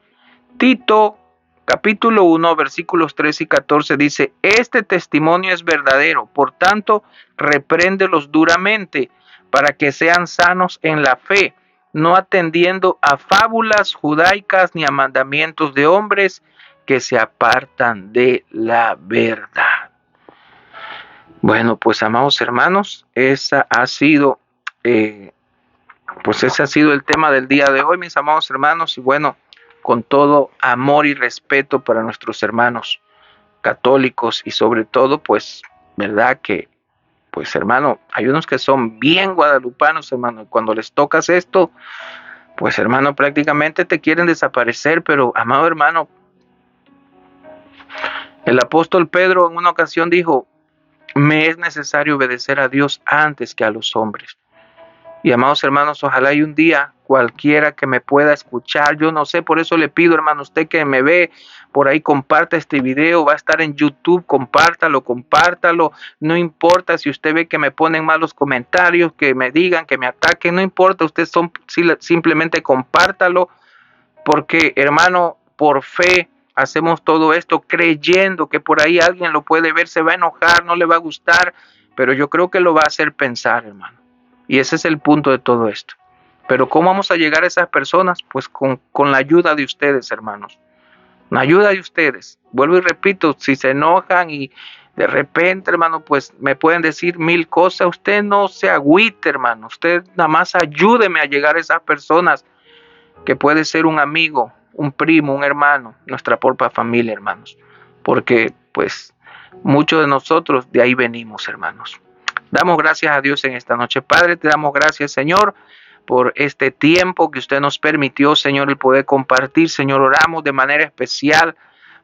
Tito capítulo 1 versículos 3 y 14 dice, este testimonio es verdadero, por tanto, repréndelos duramente para que sean sanos en la fe, no atendiendo a fábulas judaicas ni a mandamientos de hombres que se apartan de la verdad. Bueno, pues amados hermanos, ese ha sido el tema del día de hoy, mis amados hermanos, y bueno, con todo amor y respeto para nuestros hermanos católicos y sobre todo, pues, verdad que, pues hermano, hay unos que son bien guadalupanos, hermano, cuando les tocas esto, pues hermano, prácticamente te quieren desaparecer, pero amado hermano, el apóstol Pedro en una ocasión dijo, me es necesario obedecer a Dios antes que a los hombres. Y amados hermanos, ojalá hay un día cualquiera que me pueda escuchar, yo no sé, por eso le pido, hermano, usted que me ve por ahí, comparta este video, va a estar en YouTube, compártalo, no importa si usted ve que me ponen malos comentarios, que me digan, que me ataquen, no importa, usted simplemente compártalo, porque hermano, por fe hacemos todo esto creyendo que por ahí alguien lo puede ver, se va a enojar, no le va a gustar, pero yo creo que lo va a hacer pensar, hermano. Y ese es el punto de todo esto. Pero ¿cómo vamos a llegar a esas personas? Pues con la ayuda de ustedes, hermanos. La ayuda de ustedes. Vuelvo y repito, si se enojan y de repente, hermano, pues me pueden decir mil cosas, usted no se agüite, hermano. Usted nada más ayúdeme a llegar a esas personas, que puede ser un amigo, un primo, un hermano, nuestra propia familia, hermanos. Porque pues muchos de nosotros de ahí venimos, hermanos. Damos gracias a Dios en esta noche. Padre, te damos gracias, Señor, por este tiempo que usted nos permitió, Señor, el poder compartir. Señor, oramos de manera especial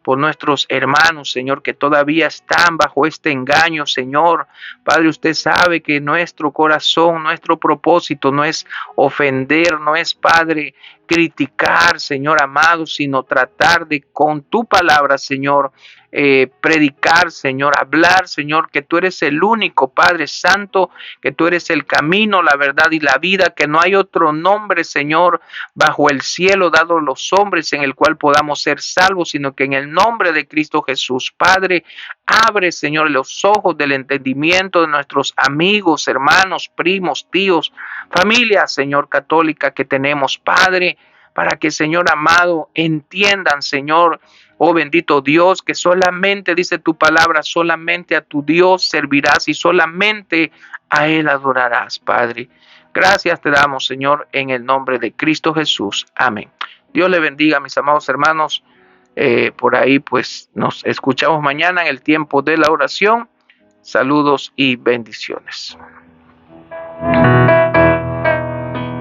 por nuestros hermanos, Señor, que todavía están bajo este engaño, Señor. Padre, usted sabe que nuestro corazón, nuestro propósito no es ofender, no es, Padre, criticar, Señor amado, sino tratar de con tu palabra, Señor, predicar, Señor, hablar, Señor, que tú eres el único, Padre Santo, que tú eres el camino, la verdad y la vida, que no hay otro nombre, Señor, bajo el cielo dado a los hombres en el cual podamos ser salvos, sino que en el nombre de Cristo Jesús. Padre, abre, Señor, los ojos del entendimiento de nuestros amigos, hermanos, primos, tíos, familia, Señor, católica que tenemos, Padre, para que, Señor amado, entiendan, Señor, oh bendito Dios, que solamente, dice tu palabra, solamente a tu Dios servirás y solamente a Él adorarás, Padre. Gracias te damos, Señor, en el nombre de Cristo Jesús. Amén. Dios le bendiga, mis amados hermanos. Por ahí, pues, nos escuchamos mañana en el tiempo de la oración. Saludos y bendiciones.